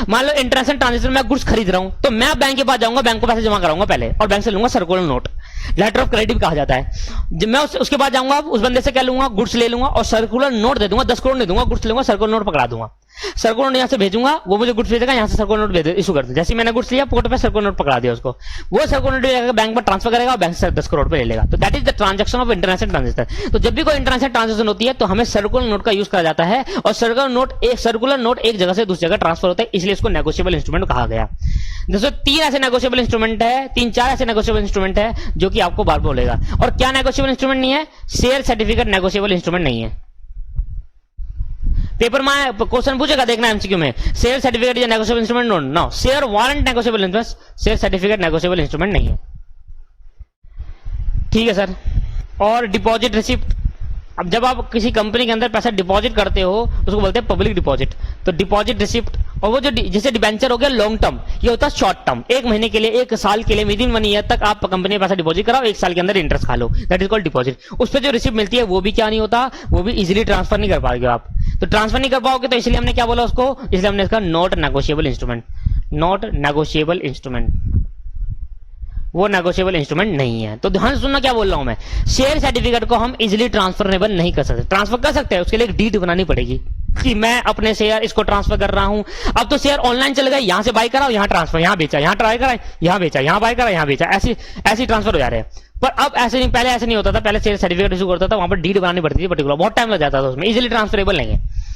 मान लो इंटरनेशनल ट्रांजेक्शन में गुड्स खरीद रहा हूं, तो मैं बैंक के पास जाऊंगा, बैंक को पैसे जमा कराऊंगा पहले और बैंक से लूंगा circular note, letter of credit कहा जाता है। जब मैं उसके बाद जाऊंगा, उस बंदे से क्या लूंगा, गुड्स ले लूंगा और सर्कुलर नोट दे दूंगा, 10 करोड़ नहीं दूंगा, गुड्स लूंगा, सर्कुलर नोट पकड़ा दूंगा, सर्कुलर नोट यहां से भेजूंगा, वो मुझे गुड्स भेजेगा, यहां से सर्कुलर नोट इशू कर दूं। जैसे मैंने गुड्स लिया, पोर्ट पे सर्कुलर नोट पकड़ा दिया उसको, वो सर्कुलर नोट बैंक में ट्रांसफर करेगा और बैंक से 10 करोड़ रुपए ले लेगा। तो that is the transaction of international transaction. तो जब भी कोई इंटरनेशनल ट्रांजेक्शन होती है तो हमें सर्कुलर नोट का यूज करा जाता है, और सर्कुलर नोट एक जगह से दूसरी जगह ट्रांसफर होता है, इसलिए इसको नेगोशिएबल इंस्ट्रूमेंट कहा गया। दोस्तों 3 ऐसे नेगोशिएबल इंस्ट्रूमेंट है, 3-4 ऐसे नेगोशिएबल इंस्ट्रूमेंट है जो कि आपको बार बोलेगा। और क्या नेगोशिएबल इंस्ट्रूमेंट नहीं है, शेयर सर्टिफिकेट नेगोशिएबल इंस्ट्रूमेंट नहीं है। पेपर में क्वेश्चन पूछेगा, देखना एमसीक्यू में, शेयर सर्टिफिकेट या negotiable instrument, no, share warrant negotiable instrument, share certificate negotiable instrument नहीं है, ठीक है सर। और डिपॉजिट रिसिप्ट, अब जब आप किसी कंपनी के अंदर पैसा डिपॉजिट करते हो उसको बोलते हैं पब्लिक डिपॉजिट। तो डिपॉजिट रिसिप्ट, और वो जो जैसे डिबेंचर हो गया लॉन्ग टर्म, ये होता है शॉर्ट टर्म, 1 महीने के लिए, 1 साल के लिए, विद इन 1 ईयर तक आप कंपनी में पैसा डिपॉजिट कराओ, 1 साल के अंदर इंटरेस्ट खा लो, दैट इज कॉल्ड डिपॉजिट। उस पर जो रिसिप्ट मिलती है वो भी क्या नहीं होता, वो भी इजीली ट्रांसफर नहीं कर पाओगे आप। तो ट्रांसफर नहीं कर पाओगे तो इसलिए हमने क्या बोला उसको, इसलिए हमने इसका not negotiable instrument, not negotiable instrument, वो नेगोशिएबल इंस्ट्रूमेंट नहीं है। तो ध्यान सुनना क्या बोल रहा हूं मैं, शेयर सर्टिफिकेट को हम इजीली ट्रांसफरेबल नहीं कर सकते। ट्रांसफर कर सकते हैं, उसके लिए एक डीड बनानी पड़ेगी कि मैं अपने शेयर इसको ट्रांसफर कर रहा हूं। अब तो शेयर ऑनलाइन चल गए, यहां से बाय कराओ, यहां ट्रांसफर, यहां बेचा, यहां ट्राई करा, यहां बेचा, यहां बाय करा, यहां बेचा, ऐसी ट्रांसफर हो जा रहे हैं। पर अब ऐसे नहीं, पहले ऐसे नहीं होता था, पहले शेयर सर्टिफिकेट इशू करता था, वहां पर डीड बनानी पड़ती थी पर्टिकुलर, बहुत टाइम लग जाता था उसमें, इजीली ट्रांसफरेबल नहीं है।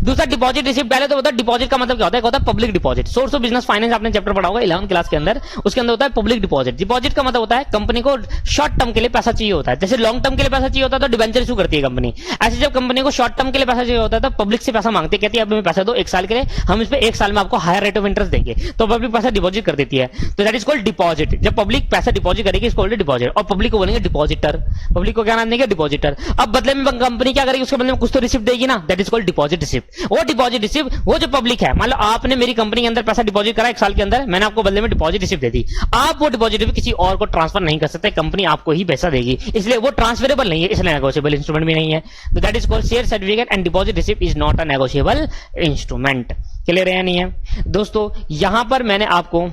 दूसरा डिपॉजिट रिसिप्ट, पहले तो होता है डिपॉजिट का मतलब क्या होता है, होता है public deposit. Source of business finance आपने चैप्टर पढ़ा होगा 11th क्लास के अंदर, उसके अंदर होता है पब्लिक डिपॉजिट। डिपॉजिट का मतलब होता है कंपनी को शॉर्ट टर्म के लिए पैसा चाहिए होता है, जैसे लॉन्ग टर्म के लिए पैसा चाहिए होता है तो डिबेंचर इशू करती है कंपनी। ऐसे जब कंपनी को शॉर्ट टर्म के लिए पैसा चाहिए होता है तो पब्लिक से पैसा मांगती है, कहती है अब हमें पैसा दो 1 साल के लिए, हम इस पे 1 साल में आपको हायर रेट ऑफ इंटरेस्ट देंगे, तो पब्लिक पैसा डिपॉजिट कर देती है। तो दैट इज कॉल्ड डिपॉजिट। जब पब्लिक पैसा डिपॉजिट करेगी इसको कॉल्ड डिपॉजिट, और पब्लिक को बोलेंगे डिपॉजिटर, पब्लिक को क्या नाम देंगे, डिपॉजिटर। अब बदले में कंपनी क्या करेगी, उसके बदले में कुछ तो रिसिप्ट देगी ना, that is called deposit receipt. वो डिपॉजिट रिसिप्ट, वो जो पब्लिक है, मान लो आपने मेरी कंपनी के अंदर पैसा डिपॉजिट करा 1 साल के अंदर, मैंने आपको बदले में डिपॉजिट रिसिप्ट दे दी, आप वो डिपॉजिट रिसिप्ट किसी और को ट्रांसफर नहीं कर सकते, कंपनी आपको ही पैसा देगी, इसलिए वो ट्रांसफरेबल नहीं है, इसलिए नेगोशिएबल इंस्ट्रूमेंट भी नहीं है। तो that is called share certificate and deposit receipt is not a negotiable instrument. Clear है या नहीं है दोस्तों। यहां पर मैंने आपको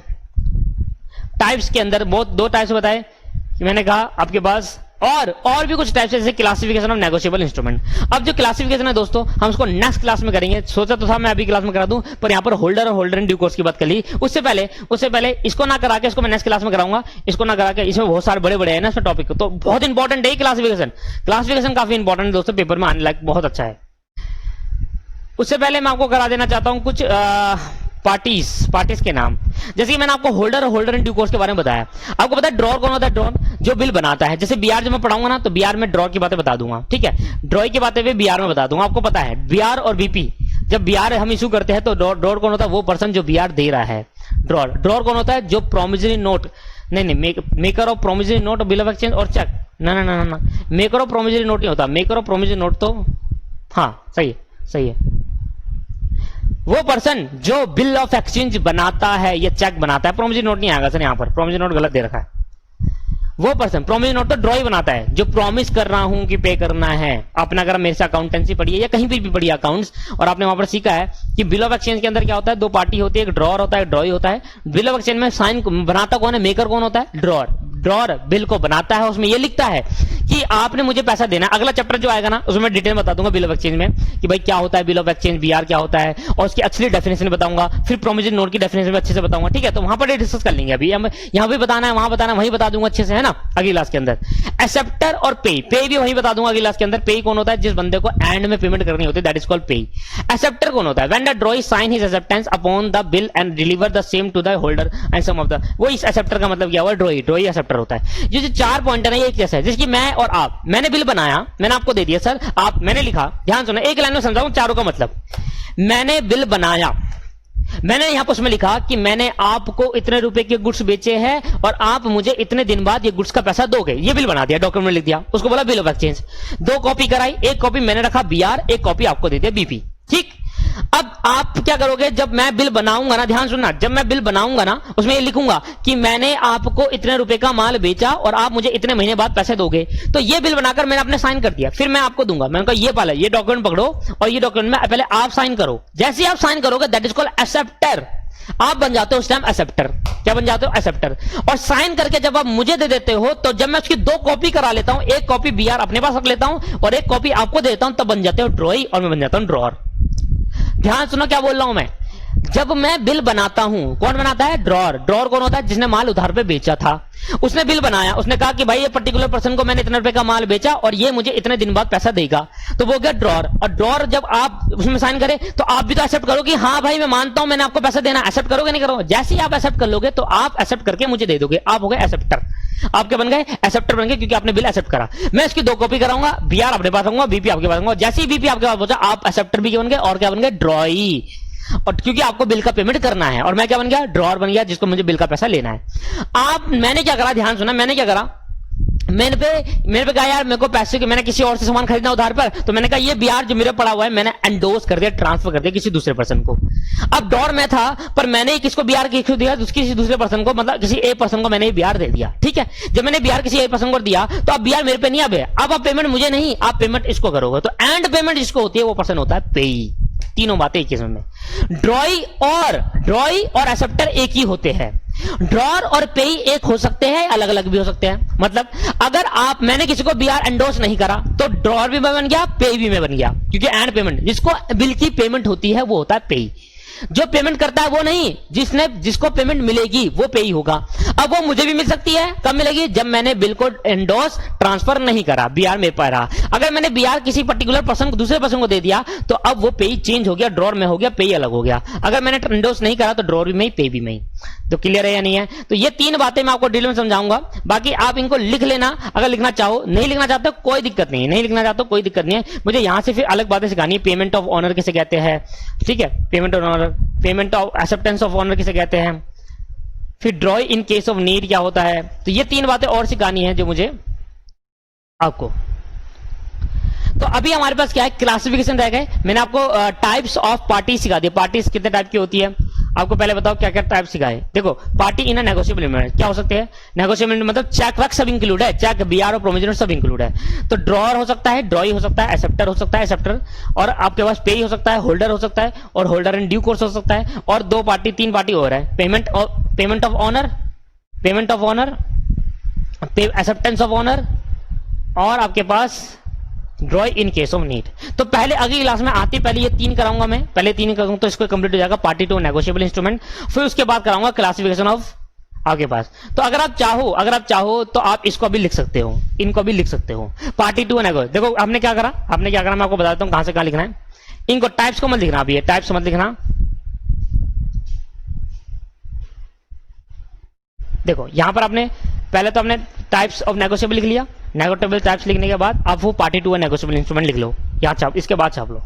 टाइप्स के अंदर बहुत 2 टाइप्स बताए कि मैंने कहा आपके पास और भी कुछ टाइप्स है, जैसे क्लासिफिकेशन ऑफ नेगोशिएबल इंस्ट्रूमेंट। अब जो क्लासिफिकेशन है दोस्तों, हम उसको नेक्स्ट क्लास में करेंगे, सोचा तो था मैं अभी क्लास में करा दूं, पर यहां पर होल्डर और होल्डर इन ड्यू कोर्स की बात कर ली। उससे पहले इसको ना करा के, इसको मैं नेक्स्ट क्लास में कराऊंगा, इसको ना करा के, इसमें बहुत सारे बड़े है ना इसमें टॉपिक, तो बहुत इंपॉर्टेंट है क्लासिफिकेशन काफी इंपॉर्टेंट है दोस्तों, पेपर में आने लायक बहुत अच्छा है। उससे पहले मैं आपको करा देना चाहता हूं कुछ पार्टीज के नाम, जैसे कि मैंने आपको होल्डर और होल्डर इन ड्यू कोर्स के बारे में बताया। आपको पता है ड्रॉर कौन होता है, ड्रॉर जो बिल बनाता है। जैसे बीआर जब मैं पढ़ाऊंगा ना तो बीआर में ड्रॉर की बातें बता दूंगा, ठीक है, ड्रॉर की बातें भी बीआर में बता दूंगा। आपको पता है बीआर और बीपी, जब बीआर हम इशू करते हैं तो ड्रॉर कौन होता है, वो पर्सन जो बीआर दे रहा है। ड्रॉर कौन होता है, जो प्रोमिसरी नोट, नहीं maker of promissory note, bill of exchange और चेक, ना मेकर ऑफ प्रोमिसरी नोट नहीं होता, मेकर ऑफ प्रोमिसरी नोट तो हाँ सही है। वो पर्सन जो बिल ऑफ एक्सचेंज बनाता है या चेक बनाता है, प्रोमिसरी नोट नहीं आएगा सर, यहां पर प्रोमिसरी नोट गलत दे रखा है। वो पर्सन प्रोमिसरी नोट तो ड्रॉ ही बनाता है, जो प्रॉमिस कर रहा हूं कि पे करना है। आपने अगर मेरे से अकाउंटेंसी पढ़ी है या कहीं भी पढ़ी अकाउंट्स, और आपने वहां पर सीखा है कि बिल ऑफ एक्सचेंज के अंदर क्या होता है, दो पार्टी होती है, एक ड्रॉर होता है, ड्रॉई होता है। बिल ऑफ एक्सचेंज में साइन बनाता कौन है, मेकर कौन होता है, ड्रॉर। ड्रॉर बिल को बनाता है, उसमें ये लिखता है कि आपने मुझे पैसा देना है। अगला चैप्टर जो आएगा ना, उसमें मैं डिटेल बता दूंगा बिल ऑफ एक्सचेंज में कि भाई क्या होता है बिल ऑफ एक्सचेंज, बीआर क्या होता है, और उसकी एक्चुअली डेफिनेशन बताऊंगा। फिर प्रोमिसरी नोट की डेफिनेशन भी अच्छे से बताऊंगा, ठीक है। तो वहां पर डिस्कस कर लेंगे। अभी यहां भी बताना है, वहां बताना है, वहीं बता दूंगा अच्छे से, है ना, अगली क्लास के अंदर। एक्सेप्टर और पे, पे भी वहीं बता दूंगा अगली क्लास के अंदर। पे कौन होता है, जिस बंदे को एंड में पेमेंट करनी होती है, that is called pay. Acceptor कौन होता है, when the drawee sign his acceptance upon the bill and deliver the same to the holder and some of the, वो इस एक्सेप्टर का मतलब क्या हुआ, ड्रॉई। ड्रॉई एक्सेप्टर होता है। जो चार पॉइंटर है ये एक जैसा है, जिसकी मैं और आप, मैंने बिल बनाया, मैंने आपको दे दिया सर, आप मैंने लिखा, ध्यान सुना, एक लाइन में समझाऊं चारों का मतलब। मैंने बिल बनाया, मैंने यहां पर उसमें लिखा कि मैंने आपको इतने रुपए के गुड्स बेचे हैं और आप मुझे इतने दिन बाद ये गुड्स का पैसा दोगे, ये बिल बना दिया, डॉक्यूमेंट लिख दिया, उसको बोला बिल ऑफ एक्सचेंज। दो कॉपी कराई, एक कॉपी मैंने रखा बीआर, एक कॉपी आपको दे दिया बीपी, ठीक। अब आप क्या करोगे, जब मैं बिल बनाऊंगा ना, ध्यान सुनना, जब मैं बिल बनाऊंगा ना, उसमें ये लिखूंगा कि मैंने आपको इतने रुपए का माल बेचा और आप मुझे इतने महीने बाद पैसे दोगे। तो ये बिल बनाकर मैंने अपने साइन कर दिया, फिर मैं आपको दूंगा। मैंने कहा ये पहले ये डॉक्यूमेंट पकड़ो और ये डॉक्यूमेंट में पहले आप साइन करो। जैसे ही आप साइन करोगे दैट इज कॉल्ड एक्सेप्टर। आप बन जाते हो उस टाइम एक्सेप्टर। क्या बन जाते हो, एक्सेप्टर। और साइन करके जब आप मुझे दे देते हो, तो जब मैं उसकी दो कॉपी करा लेता हूं, एक कॉपी बीआर अपने पास रख लेता हूं और एक कॉपी आपको देता हूं, तब बन जाते हो ड्रॉई और मैं बन जाता हूं ड्रॉर। ध्यान सुनो क्या बोल रहा हूं मैं। जब मैं बिल बनाता हूं, कौन बनाता है, ड्रॉर। ड्रॉर कौन होता है, जिसने माल उधार पे बेचा था, उसने बिल बनाया, उसने कहा कि भाई ये पर्टिकुलर पर्सन को मैंने इतने रुपए का माल बेचा और ये मुझे इतने दिन बाद पैसा देगा, तो वो गया ड्रॉर। और ड्रॉर जब आप उसमें साइन करें तो आप भी तो एक्सेप्ट करो कि हाँ भाई मैं मानता हूं मैंने आपको पैसा देना, एक्सेप्ट करोगे नहीं करोगे। जैसे ही आप एक्सेप्ट कर लोगे तो आप एक्सेप्ट करके मुझे दे दोगे, आप हो गए एक्सेप्टर। आप क्या बन गए, एक्सेप्टर बन गए, क्योंकि आपने बिल एक्सेप्ट करा। मैं इसकी दो कॉपी कराऊंगा, बीआर अपने पास रखूंगा, बीपी आपके पास रखूंगा। जैसे ही बीपी आपके पास पहुंचा, आप एक्सेप्टर भी बन गए और क्या बन गए, ड्रॉई। और क्योंकि आपको बिल का पेमेंट करना है, और मैं क्या बन गया, ड्रॉर बन गया, जिसको मुझे बिल का पैसा लेना है। मैंने क्या करा, ध्यान सुना, मैंने क्या करा, मेरे पे कहा यार मेरे को पैसे के, मैंने किसी और से सामान खरीदना उधार पर, तो मैंने कहा ये बीआर जो मेरे पड़ा हुआ है मैंने एंडोर्स कर दिया, ट्रांसफर कर दिया किसी दूसरे पर्सन को। अब ड्रॉर में था, पर मैंने किसको बीआर किसको दिया, किसी दूसरे पर्सन को, मतलब किसी ए पर्सन को मैंने बीआर दे दिया, ठीक है। जब मैंने बीआर किसी ए पर्सन को दिया तो अब बीआर मेरे पे नहीं, अब आप पेमेंट मुझे नहीं, आप पेमेंट इसको करोगे। तो एंड पेमेंट जिसको होती है वो पर्सन होता है पेई। तीनों बातें एक किस्म में। ड्रॉई और एक्सेप्टर एक ही होते हैं। ड्रॉर और पेई एक हो सकते हैं, अलग अलग भी हो सकते हैं। मतलब अगर मैंने किसी को बीआर एंडोर्स नहीं करा तो ड्रॉर भी मैं बन गया, पेई भी मैं बन गया, क्योंकि एंड पेमेंट जिसको बिल की पेमेंट होती है वो होता है पेई। जो पेमेंट करता है वो नहीं, जिसको पेमेंट मिलेगी वो पेई होगा। अब वो मुझे भी मिल सकती है, कब मिलेगी, जब मैंने बिल को एंडोर्स ट्रांसफर नहीं करा, बीआर मेरे पास रहा। अगर मैंने बीआर किसी पर्टिकुलर पर्सन को, दूसरे पर्सन को दे दिया, तो अब वो पेई चेंज हो गया, ड्रॉर में हो गया, पेई अलग हो गया। अगर मैंने एंडोर्स नहीं करा तो ड्रॉर भी में ही, पेई भी में ही। तो क्लियर है या नहीं है। तो ये तीन बातें मैं आपको डिटेल में समझाऊंगा, बाकी आप इनको लिख लेना अगर लिखना चाहो। नहीं लिखना चाहते हो कोई दिक्कत नहीं है, नहीं लिखना चाहते हो कोई दिक्कत नहीं है। मुझे यहां से फिर अलग बातें सिखानी है। पेमेंट ऑफ ऑनर किसे कहते हैं, ठीक है, payment of honour, payment of acceptance of honour किसे कहते हैं, फिर drawee in case of need क्या होता है। तो ये तीन बातें और सिखानी है जो मुझे आपको। तो अभी हमारे पास क्या है, क्लासिफिकेशन रह गए। मैंने आपको टाइप्स ऑफ पार्टी सिखा दिया। पार्टीज कितने टाइप की होती है आपको पहले बताओ, क्या क्या टाइप सिखाए। देखो पार्टी इन नेगोशिएबल एग्रीमेंट क्या हो सकते हैं, नेगोशिएबल मतलब चेक वक सब इंक्लूड है, चेक बीआर और प्रोविजन सब इंक्लूड है। तो ड्रॉर हो सकता है, ड्रॉई हो सकता है, एक्सेप्टर हो सकता है, एक्सेप्टर, और आपके पास पेई हो सकता है, होल्डर हो सकता है, और होल्डर इन ड्यू कोर्स हो सकता है, और दो पार्टी तीन पार्टी हो रहा है, payment of honour, acceptance of honour, और आपके पास drawee in case of need. तो पहले अगली क्लास में आती पहले ये तीन कराऊंगा मैं, पहले तीन करूंगा तो इसको कंप्लीट हो जाएगा, पार्टी टू नेगोशिएबल इंस्ट्रूमेंट। फिर उसके बाद कराऊंगा क्लासिफिकेशन ऑफ आपके पास। तो अगर आप चाहो तो आप इसको भी लिख सकते हो, इनको भी लिख सकते हो। पार्टी टू नेगो, देखो हमने क्या करा मैं आपको बताता हूं कहां से कहां लिखना है। इनको टाइप्स को मत लिखना, अभी टाइप्स मत लिखना। देखो यहां पर आपने पहले तो हमने टाइप्स ऑफ नेगोशिएबल लिख लिया, नेगोशिएबल टाइप्स लिखने के बाद आप वो पार्टी टू नेगोशिएबल इंस्ट्रूमेंट लिख लो, यहाँ छाप, इसके बाद छाप लो।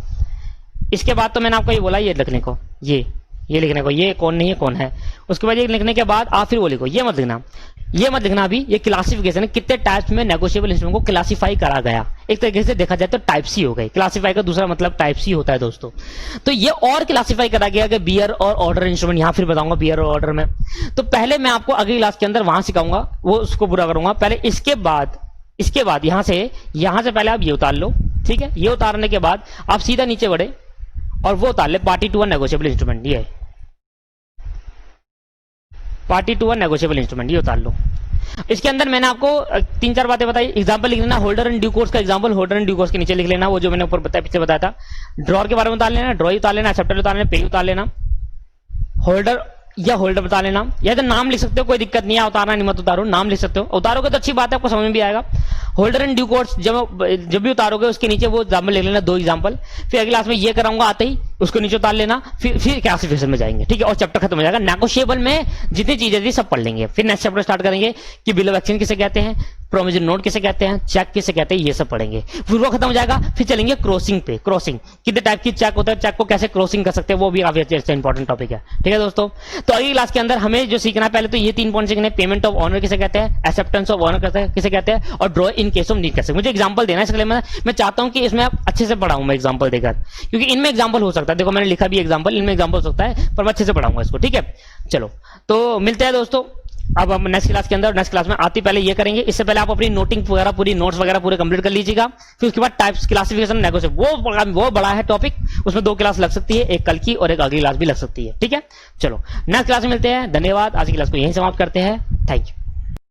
इसके बाद तो मैंने आपको ये बोला ये लिखने को, ये ये लिखने को, ये कौन नहीं है कौन है। उसके बाद ये लिखने के बाद आप फिर वो लिखो, ये मत लिखना अभी, ये क्लासिफिकेशन है, कितने टाइप्स में नेगोशिएबल इंस्ट्रूमेंट को क्लासिफाई करा गया। एक तरीके से देखा जाए तो टाइप सी हो गई, क्लासिफाई का दूसरा मतलब टाइप सी होता है दोस्तों। तो ये और क्लासिफाई करा गया कि बियर और ऑर्डर इंस्ट्रूमेंट, यहां फिर बताऊंगा बियर और ऑर्डर में। तो पहले मैं आपको अगली क्लास के अंदर वहां सिखाऊंगा, वो उसको पूरा करूंगा पहले। इसके बाद यहां से पहले आप ये उतार लो, ठीक है। ये उतारने के बाद आप सीधा नीचे बढ़े और वो उतार ले पार्टी टू नेगोशिएबल इंस्ट्रूमेंट, ये पार्टी टू नेगोशिएबल इंस्ट्रूमेंट, ये उतार लो। इसके अंदर मैंने आपको 3-4 बातें बताई। एग्जांपल लिख लेना, होल्डर एंड ड्यू कोर्स का example, holder and due course के नीचे लिख लेना, वो जो मैंने ऊपर बताया, पीछे बताया था। ड्रॉर के बारे में उतार लेना, ड्रॉ उतार लेना, एक्सेप्टर उतार लेना, पे उतार लेना, होल्डर या होल्डर बता लेना, या तो नाम लिख सकते हो, कोई दिक्कत नहीं है, उतारना नहीं मत उतारो, नाम लिख सकते हो। उतारोगे तो अच्छी बात है, आपको समझ में भी आएगा। होल्डर एंड ड्यू कोर्स जब भी उतारोगे उसके नीचे वो एग्जाम्पल लिख लेना, 2 एग्जाम्पल। फिर अगली क्लास में ये कराऊंगा आते ही उसको नीचे उतार लेना, फिर क्लासिफिकेशन में जाएंगे, ठीक है, और चैप्टर खत्म हो जाएगा। नेगोशिएबल में जितनी चीजें थी सब पढ़ लेंगे। फिर नेक्स्ट चैप्टर स्टार्ट करेंगे कि बिल ऑफ एक्सचेंज किसे कहते हैं, प्रोविजन नोट किसे कहते हैं, चेक किसे कहते हैं, ये सब पढ़ेंगे। फिर वो खत्म हो जाएगा, फिर चलेंगे क्रॉसिंग पे। क्रॉसिंग कितने टाइप की चेक होता है, चेक को कैसे क्रॉसिंग कर सकते हैं, वो भी काफी अच्छा इंपॉर्टेंट टॉपिक है, ठीक है दोस्तों। तो अगली क्लास के अंदर हमें जो सीखना है पहले तो ये 3 पॉइंट सीखने, पेमेंट ऑफ ऑनर किसे कहते हैं, एक्सेप्टेंस ऑफ ऑनर किसे कहते हैं, और draw in case of need कैसे। मुझे एग्जांपल देना है, इसलिए मैं चाहता हूं कि इसमें आप अच्छे से पढ़ाऊं मैं एग्जांपल देकर, क्योंकि इनमें एग्जांपल हो सकता है। देखो मैंने लिखा भी एग्जांपल, इनमें एग्जांपल हो सकता है, पर मैं अच्छे से पढ़ाऊंगा इसको, ठीक है। चलो तो मिलते हैं दोस्तों अब हम नेक्स्ट क्लास के अंदर। नेक्स्ट क्लास में आती पहले ये करेंगे, इससे पहले आप अपनी नोटिंग वगैरह पूरी, नोट्स वगैरह पूरे कंप्लीट कर लीजिएगा। फिर उसके बाद टाइप्स, क्लासिफिकेशन, नेगोशिएशन, वो बड़ा है टॉपिक, उसमें 2 क्लास लग सकती है, एक कल की और एक अगली क्लास भी लग सकती है, ठीक है। चलो नेक्स्ट क्लास में मिलते हैं, धन्यवाद। आज की क्लास को यहीं समाप्त करते हैं, थैंक यू।